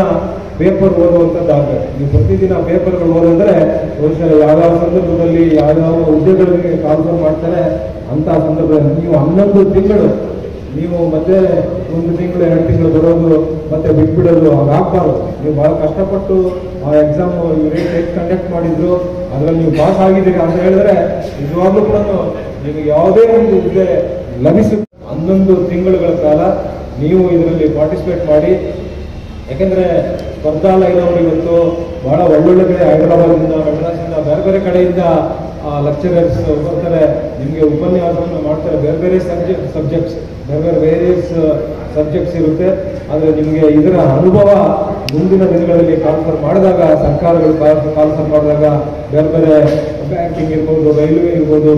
ಪೇಪರ್ ಓದುವಂಥದ್ದಾಗಬೇಕು. ನೀವು ಪ್ರತಿದಿನ ಪೇಪರ್ಗಳು ಓದಿದ್ರೆ ಬಹುಶಃ ಯಾವ್ಯಾವ ಸಂದರ್ಭದಲ್ಲಿ ಯಾವ್ಯಾವ ಹುದ್ದೆಗಳಿಗೆ ಕಾಲ್ಫರ್ ಮಾಡ್ತಾರೆ ಅಂತ ಸಂದರ್ಭದಲ್ಲಿ ನೀವು 11 ತಿಂಗಳು ನೀವು ಮತ್ತೆ 1 ತಿಂಗಳು 2 ತಿಂಗಳು ಬರೋದು ಮತ್ತೆ ಬಿಟ್ಬಿಡೋದು ಹಾಗಾಗಬಾರ್ದು. ನೀವು ಭಾಳ ಕಷ್ಟಪಟ್ಟು ಆ ಎಕ್ಸಾಮ್ ಇವರೇನು ಕಂಡಕ್ಟ್ ಮಾಡಿದ್ರು ಅದರಲ್ಲಿ ನೀವು ಪಾಸ್ ಆಗಿದ್ದೀರಿ ಅಂತ ಹೇಳಿದ್ರೆ ನಿಜವಾಗ್ಲೂ ಕೂಡ ನಿಮಗೆ ಯಾವುದೇ ಒಂದು ಹುದ್ದೆ ಲಭಿಸುತ್ತೆ. 11 ತಿಂಗಳುಗಳ ಕಾಲ ನೀವು ಇದರಲ್ಲಿ ಪಾರ್ಟಿಸಿಪೇಟ್ ಮಾಡಿ. ಯಾಕೆಂದರೆ ಸ್ಪರ್ಧಾಲಯದವರು ಇವತ್ತು ಬಹಳ ಒಳ್ಳೊಳ್ಳೆ ಕಡೆ ಹೈದರಾಬಾದಿಂದ, ಮೆಡ್ರಾಸಿಂದ, ಬೇರೆ ಬೇರೆ ಕಡೆಯಿಂದ ಲೆಕ್ಚರರ್ಸ್ ಬರ್ತಾರೆ, ನಿಮಗೆ ಉಪನ್ಯಾಸವನ್ನು ಮಾಡ್ತಾರೆ. ಬೇರೆ ಬೇರೆ ಸಬ್ಜೆಕ್ಟ್ಸ್ ವೇರಿಯಸ್ ಸಬ್ಜೆಕ್ಟ್ಸ್ ಇರುತ್ತೆ. ಆದರೆ ನಿಮಗೆ ಇದರ ಅನುಭವ ಮುಂದಿನ ದಿನಗಳಲ್ಲಿ ಕಾಲ್ಫರ್ ಮಾಡಿದಾಗ, ಸರ್ಕಾರಗಳು ಕಾಲ್ಫರ್ ಮಾಡಿದಾಗ ಬೇರೆ ಬೇರೆ ಬ್ಯಾಂಕಿಂಗ್ ಇರ್ಬೋದು, ರೈಲ್ವೆ ಇರ್ಬೋದು,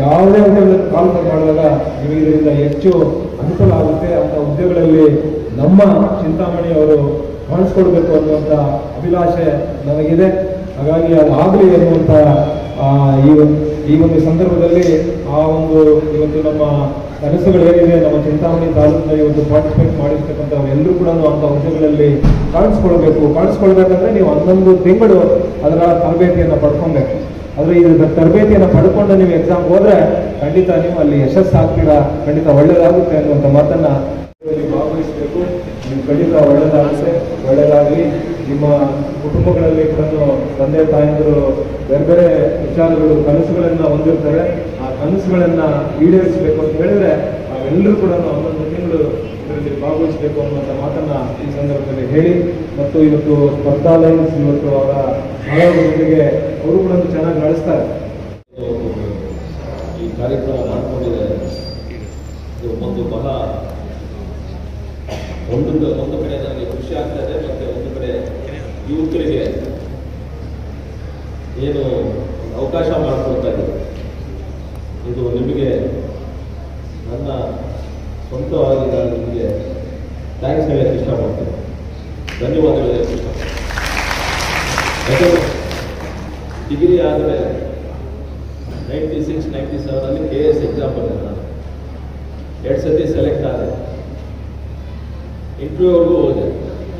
ಯಾವುದೇ ಹುದ್ದೆಗಳನ್ನು ಕಾಲ್ಫರ್ ಮಾಡಿದಾಗ ನಿಮಗೆ ಇದರಿಂದ ಹೆಚ್ಚು ಅನುಕೂಲ ಆಗುತ್ತೆ. ಅಂಥ ಹುದ್ದೆಗಳಲ್ಲಿ ನಮ್ಮ ಚಿಂತಾಮಣಿ ಅವರು ಕಾಣಿಸ್ಕೊಡ್ಬೇಕು ಅನ್ನುವಂಥ ಅಭಿಲಾಷೆ ನನಗಿದೆ. ಹಾಗಾಗಿ ಅದಾಗಲಿ ಅನ್ನುವಂಥ ಈ ಒಂದು ಸಂದರ್ಭದಲ್ಲಿ ಆ ಒಂದು ಇವತ್ತು ನಮ್ಮ ಕನಸುಗಳು ಏನಿದೆ, ನಮ್ಮ ಚಿಂತಾಮಣಿ ತಾಲೂಕಿನಲ್ಲಿ ಇವತ್ತು ಪಾರ್ಟಿಸಿಪೇಟ್ ಮಾಡಿರ್ತಕ್ಕಂಥವ್ರು ಎಲ್ಲರೂ ಕೂಡ ಅಂಥ ಹುದ್ದೆಗಳಲ್ಲಿ ಕಾಣಿಸ್ಕೊಳ್ಬೇಕಂದ್ರೆ ನೀವು 11 ತಿಂಗಳು ಅದರ ತರಬೇತಿಯನ್ನು ಪಡ್ಕೊಬೇಕು. ಆದರೆ ಇದರ ತರಬೇತಿಯನ್ನು ಪಡ್ಕೊಂಡು ನೀವು ಎಕ್ಸಾಮ್ಗೆ ಹೋದರೆ ಖಂಡಿತ ನೀವು ಅಲ್ಲಿ ಯಶಸ್ಸಾಗ್ತೀರಾ, ಖಂಡಿತ ಒಳ್ಳೆಯದಾಗುತ್ತೆ ಅನ್ನುವಂಥ ಮಾತನ್ನು ಭಾಗವಹಿಸಬೇಕು. ನೀವು ಖಂಡಿತ ಒಳ್ಳೆಯದಾಗಲಿ. ನಿಮ್ಮ ಕುಟುಂಬಗಳಲ್ಲಿ ಕೂಡ ತಂದೆ ತಾಯಂದಿರು ಬೇರೆ ಬೇರೆ ವಿಚಾರಗಳು, ಕನಸುಗಳನ್ನು ಹೊಂದಿರ್ತಾರೆ. ಆ ಕನಸುಗಳನ್ನು ಈಡೇರಿಸಬೇಕು ಅಂತ ಹೇಳಿದ್ರೆ ನಾವೆಲ್ಲರೂ ಕೂಡ 11 ತಿಂಗಳು ಇದರಲ್ಲಿ ಭಾಗವಹಿಸಬೇಕು ಅನ್ನುವಂಥ ಮಾತನ್ನು ಈ ಸಂದರ್ಭದಲ್ಲಿ ಹೇಳಿ, ಮತ್ತು ಇವತ್ತು ಸ್ಪರ್ಧಾಲಯನ್ಸ್ ಇವತ್ತು ಅವರ ಶಾಲೆಗಳಿಗೆ ಅವರು ಕೂಡ ಚೆನ್ನಾಗಿ ನಡೆಸ್ತಾರೆ. ಈ ಕಾರ್ಯಕ್ರಮ ಮಾಡಿಕೊಂಡಿದ್ದಾರೆ. ಒಂದು ಬಹಳ ಒಂದು ಕಡೆ ನನಗೆ ಖುಷಿ ಆಗ್ತಾ ಇದೆ, ಮತ್ತು ಒಂದು ಕಡೆ ಯುವಕರಿಗೆ ಏನು ಅವಕಾಶ ಮಾಡಿಕೊಡ್ತಾ ಇದ್ದಾರೆ. ಇದು ನಿಮಗೆ ನನ್ನ ಸ್ವಂತವಾಗಿ ನಾನು ನಿಮಗೆ ಥ್ಯಾಂಕ್ಸ್ ಹೇಳಕ್ಕೆ ಇಷ್ಟಪಡ್ತೀನಿ, ಧನ್ಯವಾದಗಳು ಹೇಳಕ್ಕೆ ಇಷ್ಟಪಡ್ತೀನಿ. ಯಾಕಂದರೆ ಡಿಗ್ರಿ ಆದರೆ 96-97 KS ಎಕ್ಸಾಮ್ ಬಂದೆ ನಾನು. 2 ಸತಿ ಸೆಲೆಕ್ಟ್ ಆದೆ. ಇಂಟರ್ವ್ಯೂವರೆಗೂ ಹೋದೆ.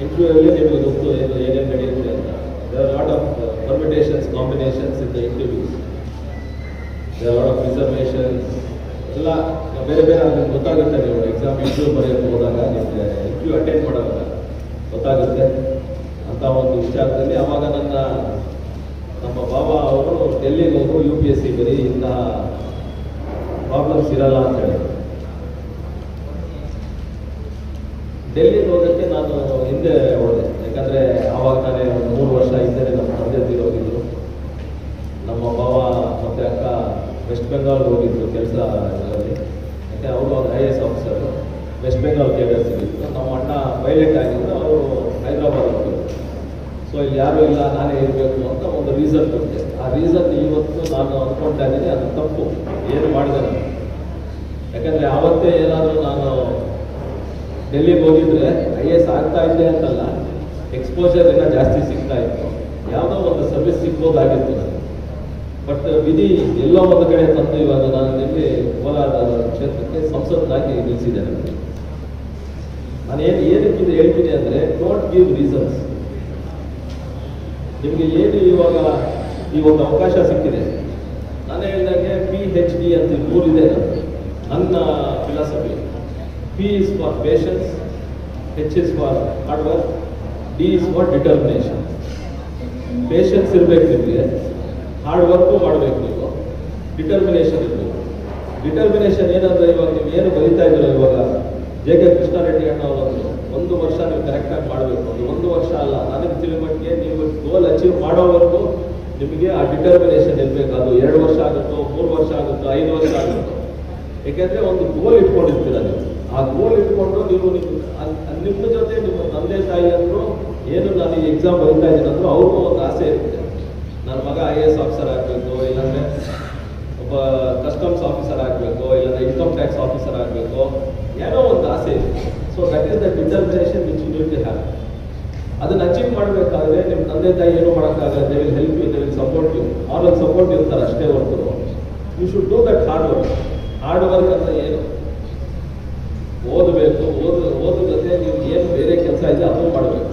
ಇಂಟರ್ವ್ಯೂವಲ್ಲಿ ನಿಮಗೆ ಗೊತ್ತು ಏನೇನು ನಡೆಯುತ್ತೆ ಅಂತ. There are lot of permutations, combinations in the interviews. Reservation ಎಲ್ಲ ಬೇರೆ ಬೇರೆ ಅದಕ್ಕೆ ಗೊತ್ತಾಗುತ್ತೆ. ನೀವು ಎಕ್ಸಾಮ್ ಇಂಟರ್ವ್ಯೂ ಬರೆಯೋಕ್ಕೆ ಹೋದಾಗ ನಿಮಗೆ ಇಂಟರ್ವ್ಯೂ ಅಟೆಂಡ್ ಮಾಡೋವಾಗ ಗೊತ್ತಾಗುತ್ತೆ ಅಂತ ಒಂದು ವಿಚಾರದಲ್ಲಿ. ಆವಾಗ ನಮ್ಮ ಬಾಬಾ ಅವರು ಡೆಲ್ಲಿಗೆ ಹೋಗು UPSC ಬರೀ ಇಂತಹ ಪ್ರಾಬ್ಲಮ್ಸ್ ಇರಲ್ಲ ಅಂತ ಹೇಳಿದ್ರು. ಡೆಲ್ಲಿಗೆ ಹೋಗೋಕ್ಕೆ ನಾನು ಹಿಂದೆ ಹೋದೆ. ಯಾಕಂದರೆ ಆವಾಗ ನಾನೇ ಒಂದು 3 ವರ್ಷ ಹಿಂದೆ ನಮ್ಮ ತಂದೆ ತೀರೋಗಿದ್ರು. ನಮ್ಮ ಭಾವ ಮತ್ತು ಅಕ್ಕ ವೆಸ್ಟ್ ಬೆಂಗಾಲ್ ಹೋಗಿದ್ರು ಕೆಲಸ ಇದರಲ್ಲಿ. ಯಾಕೆ ಅವರು ಒಂದು IAS officer, West Bengal cadres ಇದ್ದರು. ನಮ್ಮ ಅಣ್ಣ ಪೈಲಟ್ ಆಗಿದ್ರು, ಅವರು ಹೈದರಾಬಾದ್ ಹೋಗಿದ್ರು. ಸೊ ಇಲ್ಲಿ ಯಾರೂ ಇಲ್ಲ, ನಾನೇ ಇರಬೇಕು ಅಂತ ಒಂದು ರೀಸನ್ ಕೊಟ್ಟೆ. ಆ ರೀಸನ್ ಇವತ್ತು ನಾನು ಅಂದ್ಕೊಳ್ತಾ ಇದ್ದೀನಿ, ಅದು ತಪ್ಪು. ಏನು ಮಾಡಿದೆ ನಾನು? ಯಾಕಂದರೆ ಆವತ್ತೇ ಏನಾದರೂ ನಾನು ಡೆಲ್ಲಿಗೆ ಹೋಗಿದ್ರೆ IAS ಆಗ್ತಾ ಇದ್ದೆ ಅಂತಲ್ಲ, ಎಕ್ಸ್ಪೋಜರ್ ಇನ್ನೂ ಜಾಸ್ತಿ ಸಿಗ್ತಾ ಇತ್ತು, ಯಾವುದೋ ಒಂದು ಸರ್ವಿಸ್ ಸಿಗ್ಬೋದಾಗಿತ್ತು ನನಗೆ. ಬಟ್ ವಿಧಿ ಎಲ್ಲೋ ಒಂದು ಕಡೆ ತಂದು ಇವಾಗ ನಾನು ಇಲ್ಲಿ ಕೋಲಾರ ಕ್ಷೇತ್ರಕ್ಕೆ ಸಂಸದನಾಗಿ ನಿಲ್ಲಿಸಿದ್ದೇನೆ. ನಾನು ಏನಕ್ಕಿದೆ ಹೇಳ್ತೀನಿ ಅಂದರೆ, ಡೋಂಟ್ ಗಿವ್ ರೀಸನ್ಸ್. ನಿಮಗೆ ಏನು ಇವಾಗ ಈ ಒಂದು ಅವಕಾಶ ಸಿಕ್ಕಿದೆ, ನಾನು ಹೇಳಿದಾಗೆ PhD ಅಂತ 3 ಇದೆ ನನ್ನ philosophy. P is for patience, H is for hard work, D is for determination. Patience ಇರಬೇಕು ನಿಮಗೆ, ಹಾರ್ಡ್ ವರ್ಕು ಮಾಡಬೇಕು, ನೀವು ಡಿಟರ್ಮಿನೇಷನ್ ಇರಬೇಕು. ಡಿಟರ್ಮಿನೇಷನ್ ಏನಂದರೆ, ಇವಾಗ ನೀವು ಏನು ಬರೀತಾ ಇದ್ದೀರೋ, ಇವಾಗ JK ಕೃಷ್ಣಾರೆಡ್ಡಿ ಅಣ್ಣ ಅವರೊಂದು 1 ವರ್ಷ ನೀವು ಕರೆಕ್ಟಾಗಿ ಮಾಡಬೇಕು. ಅದು 1 ವರ್ಷ ಅಲ್ಲ, ನನಗೆ ತಿಳಿಮಟ್ಟಿಗೆ ನೀವು ಗೋಲ್ ಅಚೀವ್ ಮಾಡೋವರೆಗೂ ನಿಮಗೆ ಆ ಡಿಟರ್ಮಿನೇಷನ್ ಇರಬೇಕು. ಅದು 2 ವರ್ಷ ಆಗುತ್ತೋ, 3 ವರ್ಷ ಆಗುತ್ತೋ, 5 ವರ್ಷ ಆಗುತ್ತೋ. ಏಕೆಂದರೆ ಒಂದು ಗೋಲ್ ಇಟ್ಕೊಂಡಿರ್ತೀರ ನೀವು. ಆ ಗೋಲ್ ಇಟ್ಕೊಂಡು ನೀವು ನಿಮ್ಮ ಜೊತೆ ನಿಮ್ಮ ತಂದೆ ತಾಯಿಯವರು ಏನು ನಾನು ಈ ಎಕ್ಸಾಮ್ ಬರೀತಾ ಇದ್ದೀನಿ ಅಂದರೂ ಅವ್ರಿಗೂ ಒಂದು ಆಸೆ ಇರುತ್ತೆ. ನನ್ನ ಮಗ IAS ಆಫೀಸರ್ ಆಗಬೇಕು, ಇಲ್ಲಾಂದರೆ ಒಬ್ಬ ಕಸ್ಟಮ್ಸ್ ಆಫೀಸರ್ ಆಗಬೇಕು, ಇಲ್ಲಾಂದರೆ ಇನ್ಕಮ್ ಟ್ಯಾಕ್ಸ್ ಆಫೀಸರ್ ಆಗಬೇಕು, ಏನೋ ಒಂದು ಆಸೆ ಇದೆ. So that is the determination which you need to have. ಅದನ್ನು ಅಚೀವ್ ಮಾಡಬೇಕಾದ್ರೆ ನಿಮ್ಮ ತಂದೆ ತಾಯಿ ಏನೂ ಮಾಡೋಕ್ಕಾಗಲ್ಲ. They will help you, they will support you, all support ಇರ್ತಾರೆ ಅಷ್ಟೇ ಹೊರತು. You should do that hard work. Hard work ಅಂತ ಏನು, ಓದಬೇಕು, ಓದ ಜೊತೆ ನೀವು ಏನು ಬೇರೆ ಕೆಲಸ ಇದೆ ಅದನ್ನು ಮಾಡಬೇಕು.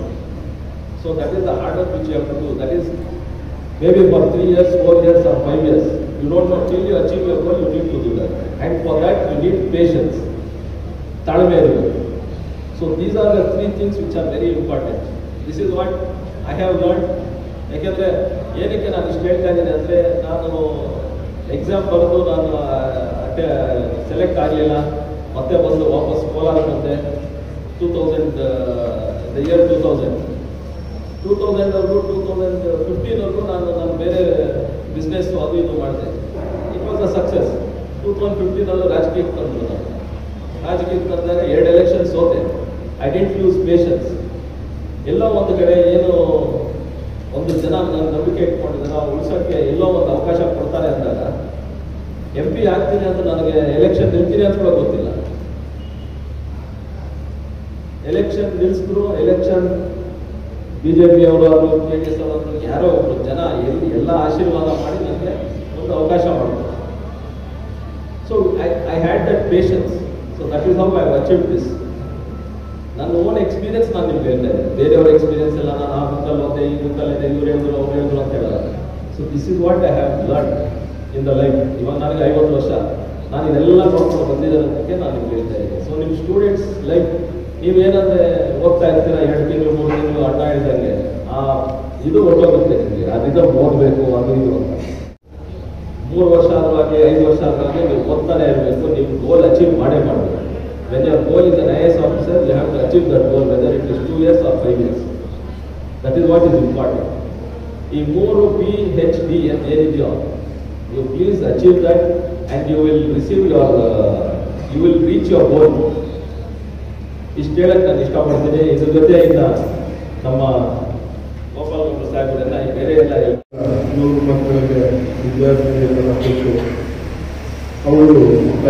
So that is the hard work which you have to do. That is maybe for 3 years, 4 years or 5 years. You don't know till you achieve your goal, you need to do that. And for that you need patience. ತಾಳ್ಮೆ ಇರಬೇಕು. So these are the 3 things which are very important. This is what I have learned. ಯಾಕೆಂದರೆ ಏನಕ್ಕೆ ನಾನು ಇಷ್ಟು ಹೇಳ್ತಾ ಇದ್ದೀನಿ ಅಂದರೆ, ನಾನು ಎಕ್ಸಾಮ್ ಬರೆದು ನಾನು ಸೆಲೆಕ್ಟ್ ಆಗಲಿಲ್ಲ, ಮತ್ತೆ ಬಂದು ವಾಪಸ್ ಕೋಲಾರ ಬಂದೆ. 2000ವರೆಗೂ 2015ವರೆಗೂ ನಾನು ಬೇರೆ ಬಿಸ್ನೆಸ್ಸು ಅದು ಇದು ಮಾಡಿದೆ. It was a success. 2015 ರಾಜಕೀಯಕ್ಕೆ ತಂದರು. ನಾನು ರಾಜಕೀಯಕ್ಕೆ ತಂದಾಗ 2 ಎಲೆಕ್ಷನ್ ಸೋತೆ. I didn't use patience. ಎಲ್ಲೋ ಒಂದು ಕಡೆ ಏನು ಒಂದು ಜನ ನಾನು ನಂಬಿಕೆ ಇಟ್ಕೊಂಡಿದ್ದಾರೆ, ನಾವು ಉಳಿಸೋಕ್ಕೆ ಎಲ್ಲೋ ಒಂದು ಅವಕಾಶ ಕೊಡ್ತಾರೆ ಅಂದಾಗ MP ಆಗ್ತೀನಿ ಅಂತ ನನಗೆ ಎಲೆಕ್ಷನ್ ನಿಲ್ತೀನಿ ಅಂತ ಕೂಡ ಗೊತ್ತಿಲ್ಲ. ಎಲೆಕ್ಷನ್ ನಿಲ್ಲಿಸಿದ್ರು, ಎಲೆಕ್ಷನ್ BJP ಅವರು KDS ಅವರು ಯಾರೋ ಒಬ್ಬರು ಜನ ಎಲ್ಲ ಆಶೀರ್ವಾದ ಮಾಡಿ ನನಗೆ ಒಂದು ಅವಕಾಶ ಮಾಡಿದ್ರು. So I had that patience. So that is how I have achieved this. ನನ್ನ ಓನ್ ಎಕ್ಸ್ಪೀರಿಯನ್ಸ್ ನಾನು ನಿಮ್ಗೆ ಹೇಳ್ತಾ ಇದ್ದೆ. ಬೇರೆಯವ್ರ ಎಕ್ಸ್ಪೀರಿಯನ್ಸ್ ಎಲ್ಲ ನಾನು ಆ ಗುಂಕಲ್ಲಿ ಹೋದೆ, ಈ ಗುಂಕಲ್ಲಿದೆ, ಇವ್ರು ಹೇಳಿದ್ರು ಅವ್ರು ಹೇಳಿದ್ರು ಅಂತ ಹೇಳಲ್ಲ. So this is what I have learn in the life. ಇವಾಗ ನನಗೆ 50 ವರ್ಷ, ನಾನು ಇದೆಲ್ಲ ನೋಡ್ಕೊಂಡು ಬಂದಿದ್ದಕ್ಕೆ ನಾನು ನಿಮ್ಗೆ ಹೇಳ್ತಾ ಇದ್ದೆ. ಸೊ ನಿಮ್ಮ ಸ್ಟೂಡೆಂಟ್ಸ್ ಲೈಫ್, ನೀವೇನಂದರೆ ಓದ್ತಾ ಇರ್ತೀರ 2 ತಿಂಗಳು 3 ತಿಂಗಳು ಅಡ್ಡ ಹೇಳಿದಂಗೆ ಇದು ಹೊರಟೋಗುತ್ತೆ ನಿಮಗೆ. ಅದರಿಂದ ಓದಬೇಕು ಅದು ಇದು ಅಂತ. 3 ವರ್ಷ ಆದ್ರೂ ಹಾಗೆ 5 ವರ್ಷ ಆದ್ರೂ ಹಾಗೆ ನೀವು ಓದ್ತಾನೆ ಇರಬೇಕು. ನೀವು ಗೋಲ್ ಅಚೀವ್ ಮಾಡಬೇಕು. When your goal is an IAS officer, you have to achieve that goal, whether it is 2 years or 5 years. That is what is important. ಈ 3 PhD ಅಂತ ಏನಿದೆಯೋ, you please achieve that and you will receive you will reach your goal. ಇಷ್ಟು ಹೇಳಕ್ಕೆ ನಾನು ಇಷ್ಟಪಡ್ತೀನಿ. ಇದ್ರ ಜೊತೆ ಇನ್ನು ನಮ್ಮ ಗೋಪಾಲ್ ಗೌಡ್ರು ಸಾಹೇಬರನ್ನ ಬೇರೆ ಎಲ್ಲ 100 ಮಕ್ಕಳಿಗೆ ವಿದ್ಯಾರ್ಥಿಗಳನ್ನು ಕೊಟ್ಟು ಅವರು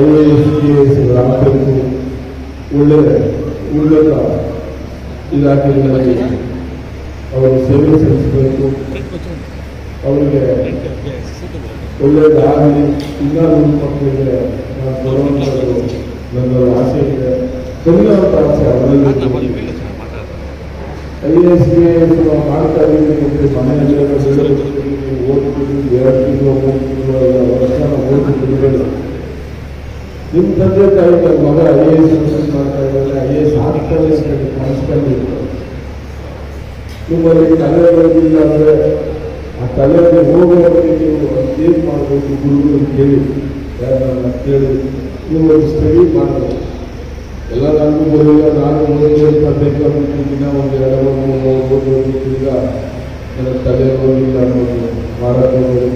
IAS KAS ಆಗಬೇಕು, ಒಳ್ಳೆಯ ಉನ್ನತ ಇಲಾಖೆಗಳಲ್ಲಿ ಅವರು ಸೇವೆ ಸಲ್ಲಿಸಬೇಕು, ಅವರಿಗೆ ಒಳ್ಳೆಯದಾಗಲಿ. ಇನ್ನೂ 100 ಮಕ್ಕಳಿಗೆ ನಾನು ಬರುವಂಥದ್ದು ನನ್ನ ಆಸೆ ಇದೆ. ಕಲಿಯುವಂಥ ಆಸೆ ಅವರಲ್ಲಿ IAS ಮಾಡ್ತಾ ಇದ್ದೀವಿ ಮನೆಯಲ್ಲಿ ಓದ್ತೀವಿ 2 ತಿಂಗಳು 3 ತಿಂಗಳು ವರ್ಷ ಓದ್ತಿದ್ದೀವಿ. ನಿಮ್ಮ ತಂದೆ ತಾಯಿ ಮಗ IAS ಮಾಡ್ತಾ ಇದ್ದಾರೆ, IAS ಆಗ್ತಾರೆ ಅಂತ ಕನಸ್ಕೊಂಡಿರ್ತಾರೆ. ನಿಮ್ಮಲ್ಲಿ ತಲೆ ಬರೋದಿಲ್ಲ ಅಂದರೆ ಆ ತಲೆಯಲ್ಲಿ ಹೋಗೋರಿಗೆ ನೀವು ಏನು ಮಾಡಬೇಕು ಗುರುಗಳು ಕೇಳಿ ಕೇಳಿ ನೀವು ಒಂದು ಸ್ಟಡಿ ಮಾಡಬೇಕು. ಎಲ್ಲ ನನಗೂ ಬರೋಲ್ಲ, ನಾನು ಓದಬೇಕು ದಿನ ಒಂದು 2 ಓದೋದು ಈಗ ನನ್ನ ತಲೆ ಬರೋದಿಲ್ಲ ಅನ್ನೋದು ಮಾರಾಟಗಳು.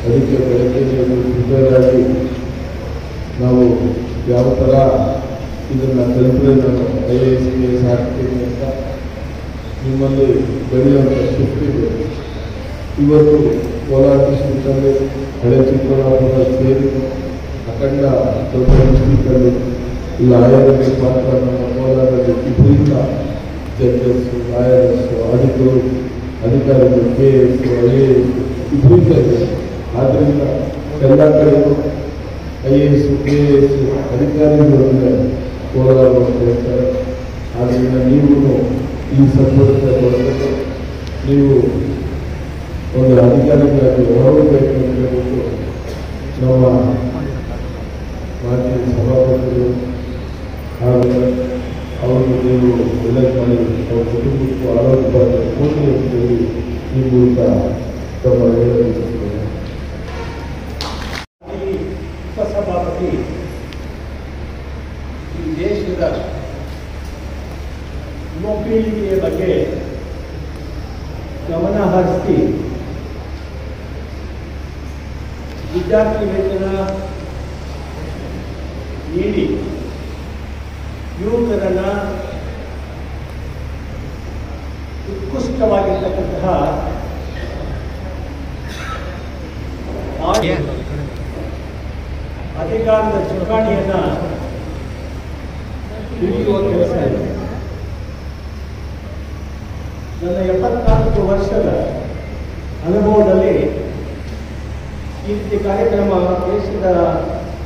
ಅದಕ್ಕೆ ಬೆಳಗ್ಗೆ ಪ್ರಿಪೇರ್ ಆಗಿ ನಾವು ಯಾವ ಥರ ಇದನ್ನು ಕಲಿತರೆ ನಾನು IAS ಆಗ್ತೀನಿ ಅಂತ ನಿಮ್ಮಲ್ಲಿ ಬೆಳೆಯುವಂಥ ಶಕ್ತಿ ಬೇಕು. ಇವತ್ತು ಕೋಲಾರ ಡಿಸ್ಟ್ರಿಕ್ಟಲ್ಲಿ ಹಳೆ ಚಿಕ್ಕಬಳ್ಳಾಪುರ ಸೇರಿ ಅಖಂಡ ದೊಡ್ಡ ಡಿಸ್ಟ್ರಿಕ್ಟಲ್ಲಿ ಈ ಲಾಯರ್ಗೆ ಮಾತ್ರ ನಮ್ಮ ಕೋಲಾರದಲ್ಲಿ ವಿಭಿನ್ನ ಜಡ್ಜಸ್, ಲಾಯರ್ಸ್, ಆಡಿಟರು, ಅಧಿಕಾರಿಗಳು, KS, IAS ವಿಭಿನ್ನ ಇದೆ. ಆದ್ದರಿಂದ ಎಲ್ಲ ಕಡೆಯೂ IAS, KS ಅಧಿಕಾರಿಗಳು ಅಂದರೆ ಕೋಲಾರ ಹೇಳ್ತಾರೆ. ಆದ್ದರಿಂದ ನೀವು ಈ ಸಂತೋಷ ಕೊಡಬೇಕು. ನೀವು ಒಂದು ಅಧಿಕಾರಿಗಳಾಗಿ ಹೊರಡಬೇಕು ಅಂತ ಹೇಳ್ಬಿಟ್ಟು ನಮ್ಮ ಮಾಜಿ ಸಭಾಪತಿಗಳು ಹಾಗೂ ಅವರಿಗೆ ನೀವು ಒಳ್ಳೆಯ ಮಾಡಿ ಅವರ ಕುಟುಂಬಕ್ಕೂ ಆರೋಗ್ಯವಾದ ಕೋಟಿ ಅಂತೇಳಿ ಈ ಮೂಲಕ ತಮ್ಮ ಹೇಳಲಿಚ್ಛಿಸುತ್ತೇನೆ. ಉಪಸಭಾಪತಿ ಈ ದೇಶದ ಯುವ ಪೀಳಿಗೆಯ ಬಗ್ಗೆ ಗಮನ ಹರಿಸಿ ವಿದ್ಯಾರ್ಥಿ ವೇತನ ನೀಡಿ ಯುವಕರನ್ನ ಉತ್ಕೃಷ್ಟವಾಗಿರ್ತಕ್ಕಂತಹ ಅಧಿಕಾರದ ಚುಕ್ಕಾಣಿಯನ್ನ ಹಿಡಿಯುವ ಕೆಲಸ ಇದೆ. ನನ್ನ 74 ವರ್ಷದ ಅನುಭವದಲ್ಲಿ ಈ ರೀತಿ ಕಾರ್ಯಕ್ರಮ ದೇಶದ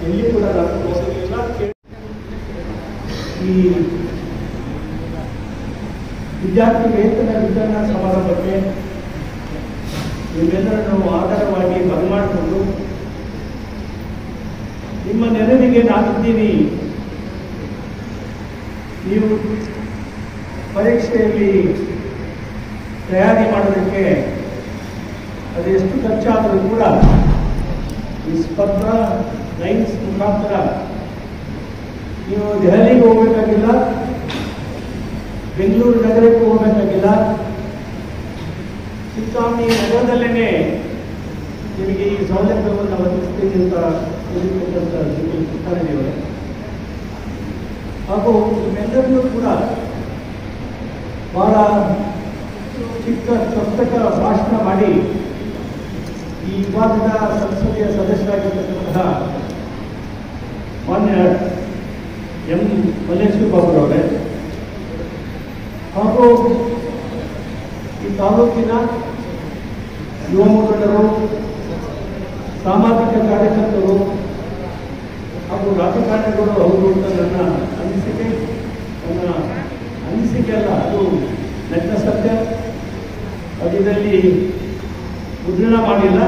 ಎಲ್ಲಿ ಕೂಡ ನಾನು ಹೋಗಲಿಲ್ಲ. ಈ ವಿದ್ಯಾರ್ಥಿ ವೇತನ ವಿತರಣಾ ಸಮಾರಂಭಕ್ಕೆ ನಿಮ್ಮೆಲ್ಲರನ್ನು ಆಧಾರವಾಗಿ ಬರಮಾಡಿಕೊಂಡು ನಿಮ್ಮ ನೆರವಿಗೆ ನಾನಿದ್ದೀನಿ. ನೀವು ಪರೀಕ್ಷೆಯಲ್ಲಿ ತಯಾರಿ ಮಾಡೋದಕ್ಕೆ ಅದೆಷ್ಟು ಖರ್ಚಾದರೂ ಕೂಡ ಈ ಸ್ಪರ್ಧಾ ಲೈನ್ಸ್ ಮುಖಾಂತರ ನೀವು ದೆಹಲಿಗೆ ಹೋಗಬೇಕಾಗಿಲ್ಲ, ಬೆಂಗಳೂರು ನಗರಕ್ಕೆ ಹೋಗಬೇಕಾಗಿಲ್ಲ. ಚಿಂತಾಮಣಿ ನಗರದಲ್ಲೇ ನಿಮಗೆ ಈ ಸೌಲಭ್ಯವನ್ನು ಒದಗಿಸ್ತೀನಿ ಅಂತ ಹೇಳಿರ್ತಕ್ಕಂಥ ಸಿದ್ದರಾಮಯ್ಯವರು ಹಾಗೂ ನಿಮ್ಮೆಲ್ಲರಿಗೂ ಕೂಡ ಬಹಳ ಚಿಕ್ಕ ಪುಸ್ತಕ ಭಾಷಣ ಮಾಡಿ ಈ ವಿಭಾಗದ ಸಂಸದೀಯ ಸದಸ್ಯರಾಗಿರ್ತಕ್ಕಂತಹ ಮಾನ್ಯ ಎಂ ಮಲ್ಲೇಶ್ವರ ಬಾಬುರವರೇ ಹಾಗೂ ಈ ತಾಲೂಕಿನ ಯುವ ಮುಖಂಡರು, ಸಾಮಾಜಿಕ ಕಾರ್ಯಕರ್ತರು ಹಾಗೂ ರಾಜಕಾರಣಿಗಳು ಹೌದು ಅಂತ ನನ್ನ ಅನಿಸಿಕೆ ಅಲ್ಲ, ಅದು ನನ್ನ ಸತ್ಯ. ಅದು ಇದರಲ್ಲಿ ಮುದ್ರಣ ಮಾಡಿಲ್ಲ.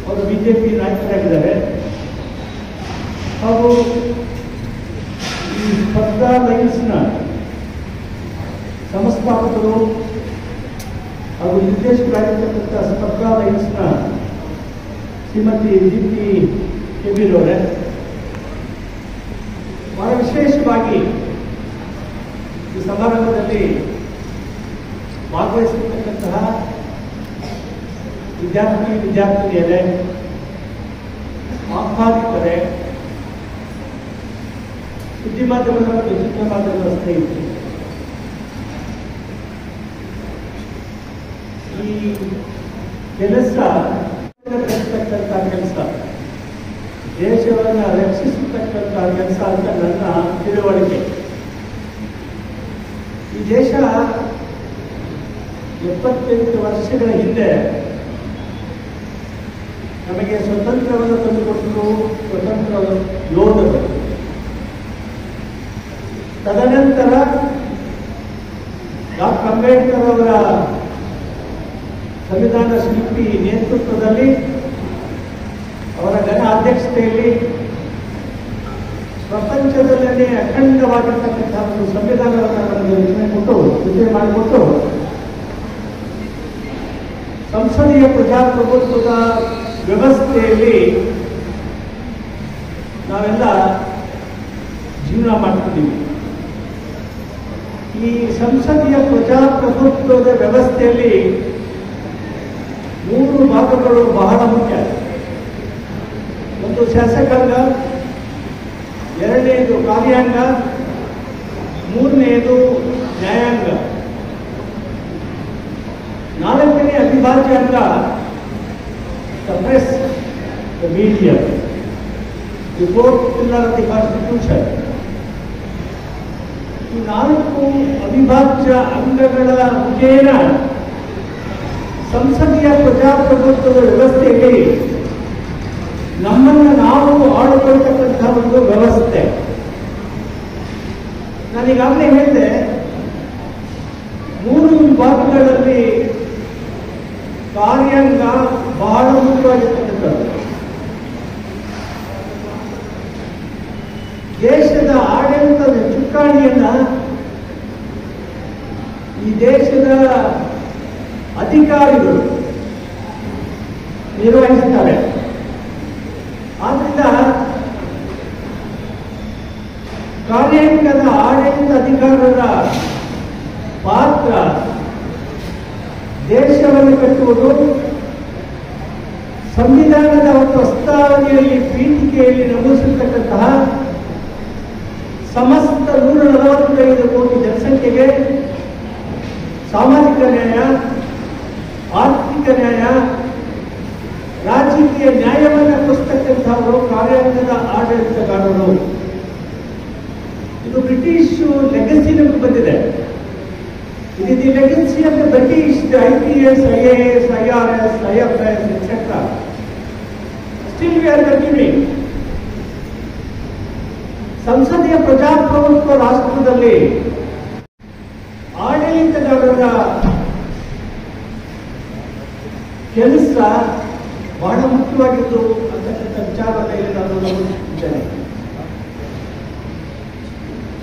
ಅವರು BJP ನಾಯಕರಾಗಿದ್ದಾರೆ ಹಾಗೂ ಈ ಸ್ಪರ್ಧಾ ಲೈನ್ಸ್ನ ಸಂಸ್ಥಾಪಕರು ಹಾಗೂ ನಿರ್ದೇಶಕರಾಗಿರ್ತಕ್ಕಂಥ ಸ್ಪರ್ಧಾ ಲೈನ್ಸ್ನ ಶ್ರೀಮತಿ ದೀಪ್ತಿ ಕೆಬೀರವರೇ, ಬಹಳ ವಿಶೇಷವಾಗಿ ಈ ಸಮಾರಂಭದಲ್ಲಿ ಭಾಗವಹಿಸಿರ್ತಕ್ಕಂತಹ ವಿದ್ಯಾರ್ಥಿನಿಯರೇ, ಆಹ್ವಾನಿತರೇ, ಸುದ್ದಿ ಮಾಧ್ಯಮದ ಮತ್ತು ಚಿತ್ರ ಮಾಧ್ಯಮದ ಸ್ನೇಹಿತರು, ಈ ಕೆಲಸ ದೇಶವನ್ನು ರಕ್ಷಿಸತಕ್ಕಂಥ ಕೆಲಸ ಅಂತ ನನ್ನ ತಿಳುವಳಿಕೆ. ಈ ದೇಶ 78 ವರ್ಷಗಳ ಹಿಂದೆ ನಮಗೆ ಸ್ವತಂತ್ರವನ್ನು ತಂದುಕೊಟ್ಟರು ಸ್ವತಂತ್ರ ಯೋಧರು. ತದನಂತರ ಡಾಕ್ಟರ್ ಅಂಬೇಡ್ಕರ್ ಅವರ ಸಂವಿಧಾನ ಶಿಲ್ಪಿ ನೇತೃತ್ವದಲ್ಲಿ ಅವರ ಘನ ಅಧ್ಯಕ್ಷತೆಯಲ್ಲಿ ಪ್ರಪಂಚದಲ್ಲೇ ಅಖಂಡವಾಗಿರ್ತಕ್ಕಂತಹ ಒಂದು ಸಂವಿಧಾನವನ್ನು ನಮಗೆ ರಚನೆ ಮಾಡಿಕೊಟ್ಟು ಸಂಸದೀಯ ಪ್ರಜಾಪ್ರಭುತ್ವದ ವ್ಯವಸ್ಥೆಯಲ್ಲಿ ನಾವೆಲ್ಲ ಜೀವನ ಮಾಡ್ತಿದ್ದೀವಿ. ಈ ಸಂಸದೀಯ ಪ್ರಜಾಪ್ರಭುತ್ವದ ವ್ಯವಸ್ಥೆಯಲ್ಲಿ 3 ಭಾಗಗಳು ಬಹಳ ಮುಖ್ಯ. ಒಂದು ಶಾಸಕಾಂಗ, 2ನೇದು ಕಾರ್ಯಾಂಗ, 3ನೇದು ನ್ಯಾಯಾಂಗ, 4ನೇ ಅವಿಭಾಜ್ಯಾಂಗ the press, the media, the 4th pillar of the Constitution. ಈ 4 ಅವಿಭಾಜ್ಯ ಅಂಗಗಳ ಮುಖೇನ ಸಂಸದೀಯ ಪ್ರಜಾಪ್ರಭುತ್ವದ ವ್ಯವಸ್ಥೆಯಲ್ಲಿ ನಮ್ಮನ್ನು ನಾವು ಆಳಿಕೊಳ್ತಕ್ಕಂತಹ ಒಂದು ವ್ಯವಸ್ಥೆ. ನಾನೀಗಾಗಲೇ ಹೇಳಿದೆ, 3 ವಿಭಾಗಗಳಲ್ಲಿ ಕಾರ್ಯಾಂಗ ಬಹಳ ಮುಖ್ಯವಾಗಿರ್ತಕ್ಕಂಥದ್ದು. ದೇಶದ ಆಡಳಿತದ ಚುಕ್ಕಾಣಿಯನ್ನ ಈ ದೇಶದ ಅಧಿಕಾರಿಗಳು ನಿರ್ವಹಿಸುತ್ತಾರೆ. ಆದ್ರಿಂದ ಕಾರ್ಯಾಂಗದ ಆಡಳಿತ ಅಧಿಕಾರರ ಪಾತ್ರ ದೇಶವನ್ನು ಕಟ್ಟುವುದು, ಸಂವಿಧಾನದ ಪ್ರಸ್ತಾವನೆಯಲ್ಲಿ ಪೀಠಿಕೆಯಲ್ಲಿ ನಮೂದಿಸಿರ್ತಕ್ಕಂತಹ ಸಮಸ್ತ 145 ಕೋಟಿ ಜನಸಂಖ್ಯೆಗೆ ಸಾಮಾಜಿಕ ನ್ಯಾಯ, ಆರ್ಥಿಕ ನ್ಯಾಯ, ರಾಜಕೀಯ ನ್ಯಾಯವನ್ನು ಕೊಡಿಸ್ತಕ್ಕಂಥವರು ಕಾರ್ಯಾಂಗದ ಆಡಳಿತಗಾರರು. ಇದು ಬ್ರಿಟಿಷ್ ಲೆಗಸಿ ನಮಗೆ ಬಂದಿದೆ. It is the legacy of the British, the IPS, IAS, IRS, IFS, etc. Still we are continuing. ಸಂಸದೀಯ ಪ್ರಜಾಪ್ರಭುತ್ವ ರಾಷ್ಟ್ರದಲ್ಲಿ ಆಡಳಿತಗಾರರ ಕೆಲಸ ಬಹಳ ಮುಖ್ಯವಾಗಿದ್ದು ಅಂತಕ್ಕಂಥ ವಿಚಾರದಲ್ಲಿ ನಾನು ಗಮನಿಸುತ್ತಿದ್ದೇನೆ.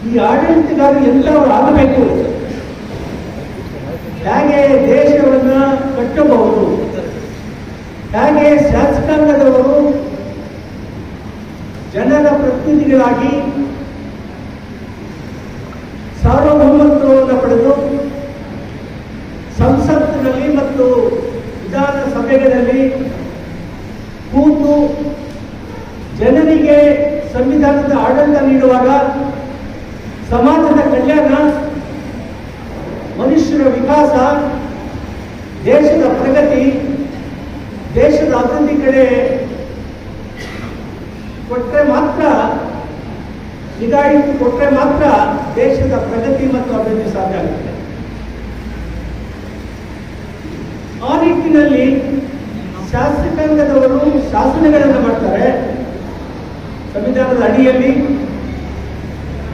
ಈ ಆಡಳಿತಗಾರರು ಎಲ್ಲರೂ ಆಗಬೇಕು, ಹೇಗೆ ದೇಶವನ್ನು ಕಟ್ಟಬಹುದು, ಹೇಗೆ ಶಾಸಕಾಂಗದವರು ಜನರ ಪ್ರತಿನಿಧಿಗಳಾಗಿ ಸಾರ್ವಭೌಮತ್ವವನ್ನು ಪಡೆದು ಸಂಸತ್ತಿನಲ್ಲಿ ಮತ್ತು ವಿಧಾನಸಭೆಗಳಲ್ಲಿ ಕೂತು ಜನರಿಗೆ ಸಂವಿಧಾನದ ಆಡಳಿತ ನೀಡುವಾಗ ಸಮಾಜದ ಕಲ್ಯಾಣ, ಮನುಷ್ಯರ ವಿಕಾಸ, ದೇಶದ ಪ್ರಗತಿ, ದೇಶದ ಅಭಿವೃದ್ಧಿ ಕಡೆ ಕೊಟ್ಟರೆ ಮಾತ್ರ, ನಿಗಾ ಇಟ್ಟು ಕೊಟ್ಟರೆ ಮಾತ್ರ ದೇಶದ ಪ್ರಗತಿ ಮತ್ತು ಅಭಿವೃದ್ಧಿ ಸಾಧ್ಯ ಆಗುತ್ತೆ. ಆ ನಿಟ್ಟಿನಲ್ಲಿ ಶಾಸಕಾಂಗದವರು ಶಾಸನಗಳನ್ನು ಮಾಡ್ತಾರೆ ಸಂವಿಧಾನದ ಅಡಿಯಲ್ಲಿ.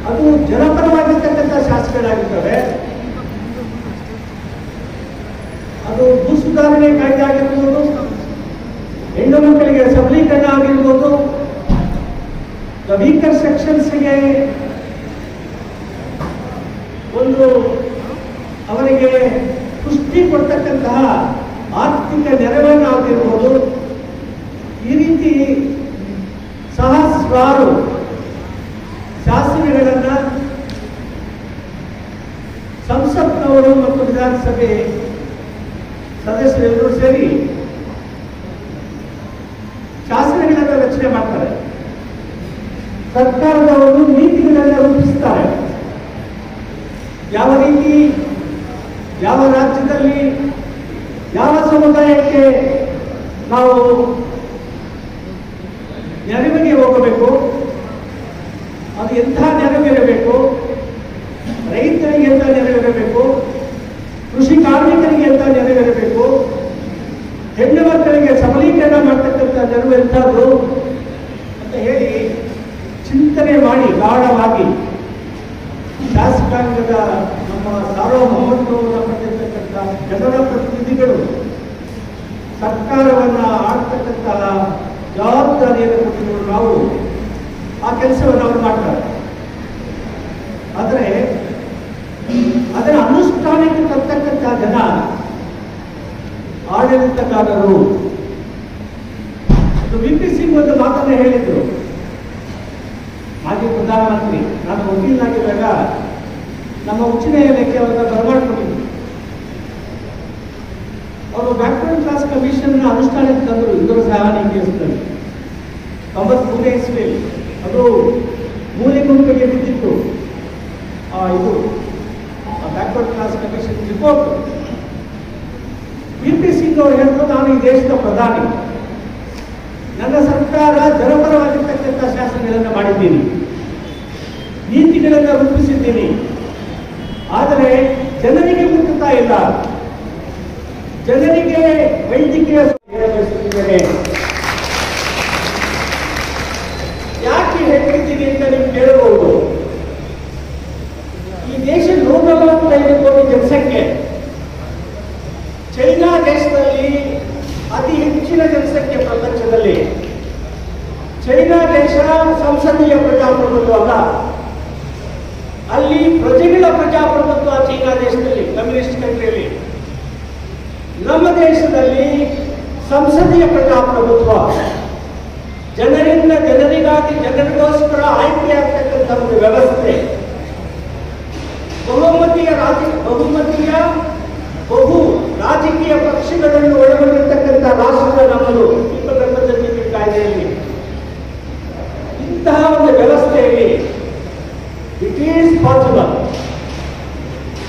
ಅದು ಜನಪರವಾಗಿರ್ತಕ್ಕಂಥ ಶಾಸನಗಳಾಗಿರ್ತವೆ. ಅದು ಭೂ ಸುಧಾರಣೆ ಕಾಯ್ದೆ ಆಗಿರ್ಬೋದು, ಹೆಣ್ಣು ಮಕ್ಕಳಿಗೆ ಸಬಲೀಕರಣ ಆಗಿರ್ಬೋದು, ವೀಕರ್ ಸೆಕ್ಷನ್ಸ್ಗೆ ಒಂದು ಅವರಿಗೆ ಪುಷ್ಟಿ ಕೊಡ್ತಕ್ಕಂತಹ ಆರ್ಥಿಕ ನೆರವನ್ನು ಆಗಿರ್ಬೋದು. ಈ ರೀತಿ ಸಹಸ್ರಾರು ಶಾಸನಗಳನ್ನು ಸಂಸತ್ನವರು ಮತ್ತು ವಿಧಾನಸಭೆ ಸದಸ್ಯರೆಲ್ಲರೂ ಸೇರಿ ಶಾಸನಗಳನ್ನು ರಚನೆ ಮಾಡ್ತಾರೆ. ಸರ್ಕಾರದವರು ನೀತಿಗಳನ್ನು ರೂಪಿಸುತ್ತಾರೆ. ಯಾವ ರೀತಿ, ಯಾವ ರಾಜ್ಯದಲ್ಲಿ, ಯಾವ ಸಮುದಾಯಕ್ಕೆ ನಾವು ನೆರವಿಗೆ ಹೋಗಬೇಕು, ಅದು ಎಂಥ ನೆರವಿರಬೇಕು, ರೈತರಿಗೆ ಎಂಥ ನೆರವಿರಬೇಕು, ಕೃಷಿ ಕಾರ್ಮಿಕರಿಗೆ ಎಂಥ ನೆರವಿರಬೇಕು, ಹೆಣ್ಣು ಮಕ್ಕಳಿಗೆ ಸಬಲೀಕರಣ ಮಾಡ್ತಕ್ಕಂಥ ನೆರವು ಎಂಥದ್ದು ಅಂತ ಹೇಳಿ ಚಿಂತನೆ ಮಾಡಿ ಗಾಢವಾಗಿ ಶಾಸಕಾಂಗದ ನಮ್ಮ ಸಾರ್ವಭೌಮತ್ವವನ್ನು ಪಡೆದಿರ್ತಕ್ಕಂಥ ಜನರ ಪ್ರತಿನಿಧಿಗಳು ಸರ್ಕಾರವನ್ನು ಆಡ್ತಕ್ಕಂತಹ ಜವಾಬ್ದಾರಿಯನ್ನು ಕೊಟ್ಟಿರುವ ನಾವು ಆ ಕೆಲಸವನ್ನು ಅವರು ಮಾಡ್ತಾರೆ. ಆದರೆ ಅದರ ಅನುಷ್ಠಾನಕ್ಕೆ ತರ್ತಕ್ಕಂಥ ಜನ ಆಡಳಿತಗಾರರು. ವಿ.ಪಿ. ಸಿಂಗ್ ಒಂದು ಮಾತನ್ನು ಹೇಳಿದ್ರು, ಮಾಜಿ ಪ್ರಧಾನಮಂತ್ರಿ. ನಾನು ವಕೀಲನಾಗಿದ್ದಾಗ ನಮ್ಮ ಉಚ್ಚ ನ್ಯಾಯಾಲಯಕ್ಕೆ ಅವರನ್ನ ಬರಮಾಡಿಕೊಂಡಿದ್ರು. ಅವರು ಬ್ಯಾಕ್ವರ್ಡ್ ಕ್ಲಾಸ್ ಕಮಿಷನ್ ಅನುಷ್ಠಾನಕ್ಕೆ ತಂದರು ಇಂದೂರು ಸಹಾನಿ ಕೇಸ್ನಲ್ಲಿ 93ನೇ ಇಸ್ವಿಯಲ್ಲಿ. ಅದು ಮೂಲೆ ಗುಂಪಿಗೆ ಬಿದ್ದಿತ್ತು ಇದು backward class commission report. VP. Singh ಅವರು ಹೇಳಿದ್ರು, ನಾನು ಈ ದೇಶದ ಪ್ರಧಾನಿ, ನನ್ನ ಸರ್ಕಾರ ಜನಪರವಾಗಿರ್ತಕ್ಕಂಥ ಶಾಸನಗಳನ್ನು ಮಾಡಿದ್ದೀನಿ, ನೀತಿಗಳನ್ನು ರೂಪಿಸಿದ್ದೀನಿ, ಆದರೆ ಜನರಿಗೆ ಮುಟ್ಟುತ್ತಾ ಇಲ್ಲ. ಜನರಿಗೆ ವೈದ್ಯಕೀಯ ಬಯಸುತ್ತಿದ್ದೇನೆ. ಯಾಕೆ ಹೇಳ್ತಿದ್ದೀನಿ ಅಂತ ನೀವು ಕೇಳಬಹುದು. ಈ ದೇಶ 145 ಕೋಟಿ ಜನಸಂಖ್ಯೆ. ಚೈನಾ ದೇಶದಲ್ಲಿ ಅತಿ ಹೆಚ್ಚಿನ ಜನಸಂಖ್ಯೆ ಪ್ರಪಂಚದಲ್ಲಿ. ಚೈನಾ ದೇಶ ಸಂಸದೀಯ ಪ್ರಜಾಪ್ರಭುತ್ವ ಅಲ್ಲ, ಅಲ್ಲಿ ಪ್ರಜೆಗಳ ಪ್ರಜಾಪ್ರಭುತ್ವ. ಚೈನಾ ದೇಶದಲ್ಲಿ, ಕಮ್ಯುನಿಸ್ಟ್ ಕಂಟ್ರಿಯಲ್ಲಿ. ನಮ್ಮ ದೇಶದಲ್ಲಿ ಸಂಸದೀಯ ಪ್ರಜಾಪ್ರಭುತ್ವ. ಜನರಿಂದ ಜನರಿಗಾಗಿ ಜನರಿಗೋಸ್ಕರ ಆಯ್ಕೆಯಾಗ್ತಕ್ಕಂಥ ಒಂದು ವ್ಯವಸ್ಥೆ. ಬಹುಮತೀಯ ಬಹು ರಾಜಕೀಯ ಪಕ್ಷಗಳನ್ನು ಒಳಗೊಂಡಿರ್ತಕ್ಕಂಥ ರಾಷ್ಟ್ರ ನಮ್ಮದು 29ನೇ ಕಾಯ್ದೆಯಲ್ಲಿ. ಇಂತಹ ಒಂದು ವ್ಯವಸ್ಥೆಯಲ್ಲಿ it is possible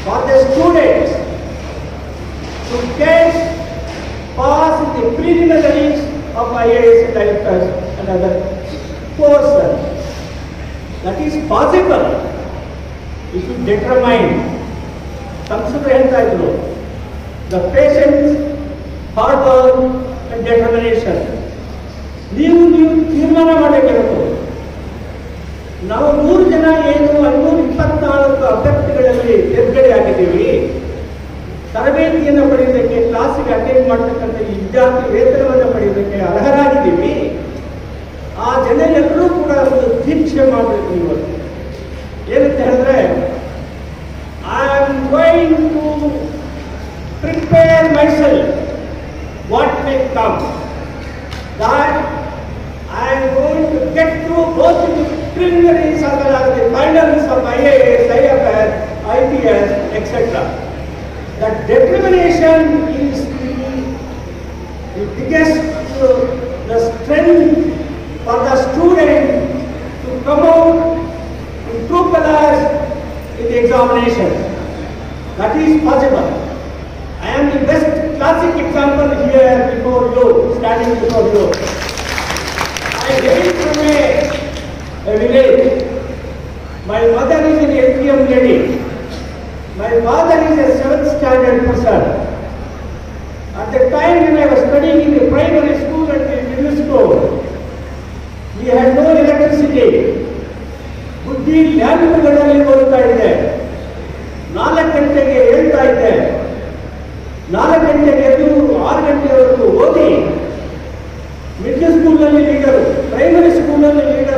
for the students to get past the preliminaries of IAS and IPS and other courses. That is possible if you determine, consider the patience, hard work and determination. ನೀವು ತೀರ್ಮಾನ ಮಾಡಬೇಕಿರೋದು. ನಾವು 3 ಜನ ಏನು 524 ಅಭ್ಯರ್ಥಿಗಳಲ್ಲಿ ತೇರ್ಗಡೆ ಆಗಿದ್ದೀವಿ. ತರಬೇತಿಯನ್ನು ಪಡೆಯುವುದಕ್ಕೆ, ಕ್ಲಾಸಿಗೆ ಅಟೆಂಡ್ ಮಾಡತಕ್ಕಂಥ ವಿದ್ಯಾರ್ಥಿ ವೇತನವನ್ನು ಪಡೆಯುವುದಕ್ಕೆ ಅರ್ಹರಾಗಿದ್ದೀವಿ. ಆ ಜನರೆಲ್ಲರೂ ಕೂಡ ಒಂದು ದೀಕ್ಷೆ ಮಾಡಬೇಕು. ಇವತ್ತು ಏನಂತ ಹೇಳಿದ್ರೆ, I am going to prepare myself what may come, that I am going to get through both the preliminaries as well as the finals of IAS, IFS, IPS, etc. That determination is the biggest the strength for the student to come out in true colors in the examination. That is possible. I am the best classic example here before you, standing before you. I hail from a village. My mother is an LPM lady. My father is a 7th standard person. At the time when I was studying in the primary school and the middle school, we had no electricity. ಬುದ್ಧಿ ಲ್ಯಾಂಡ್ಗಳಲ್ಲಿ ಓದುತ್ತಾ ಇದ್ದೆ. 4 ಗಂಟೆಗೆ ಹೇಳ್ತಾ ಇದ್ದೆ. 4 ಗಂಟೆಗೆ ಎದ್ದು 6 ಗಂಟೆವರೆಗೂ ಓದಿ ಮಿಡ್ಲ್ ಸ್ಕೂಲ್ನಲ್ಲಿ ಲೀಡರು, ಪ್ರೈಮರಿ ಸ್ಕೂಲ್ನಲ್ಲಿ ಲೀಡರ್.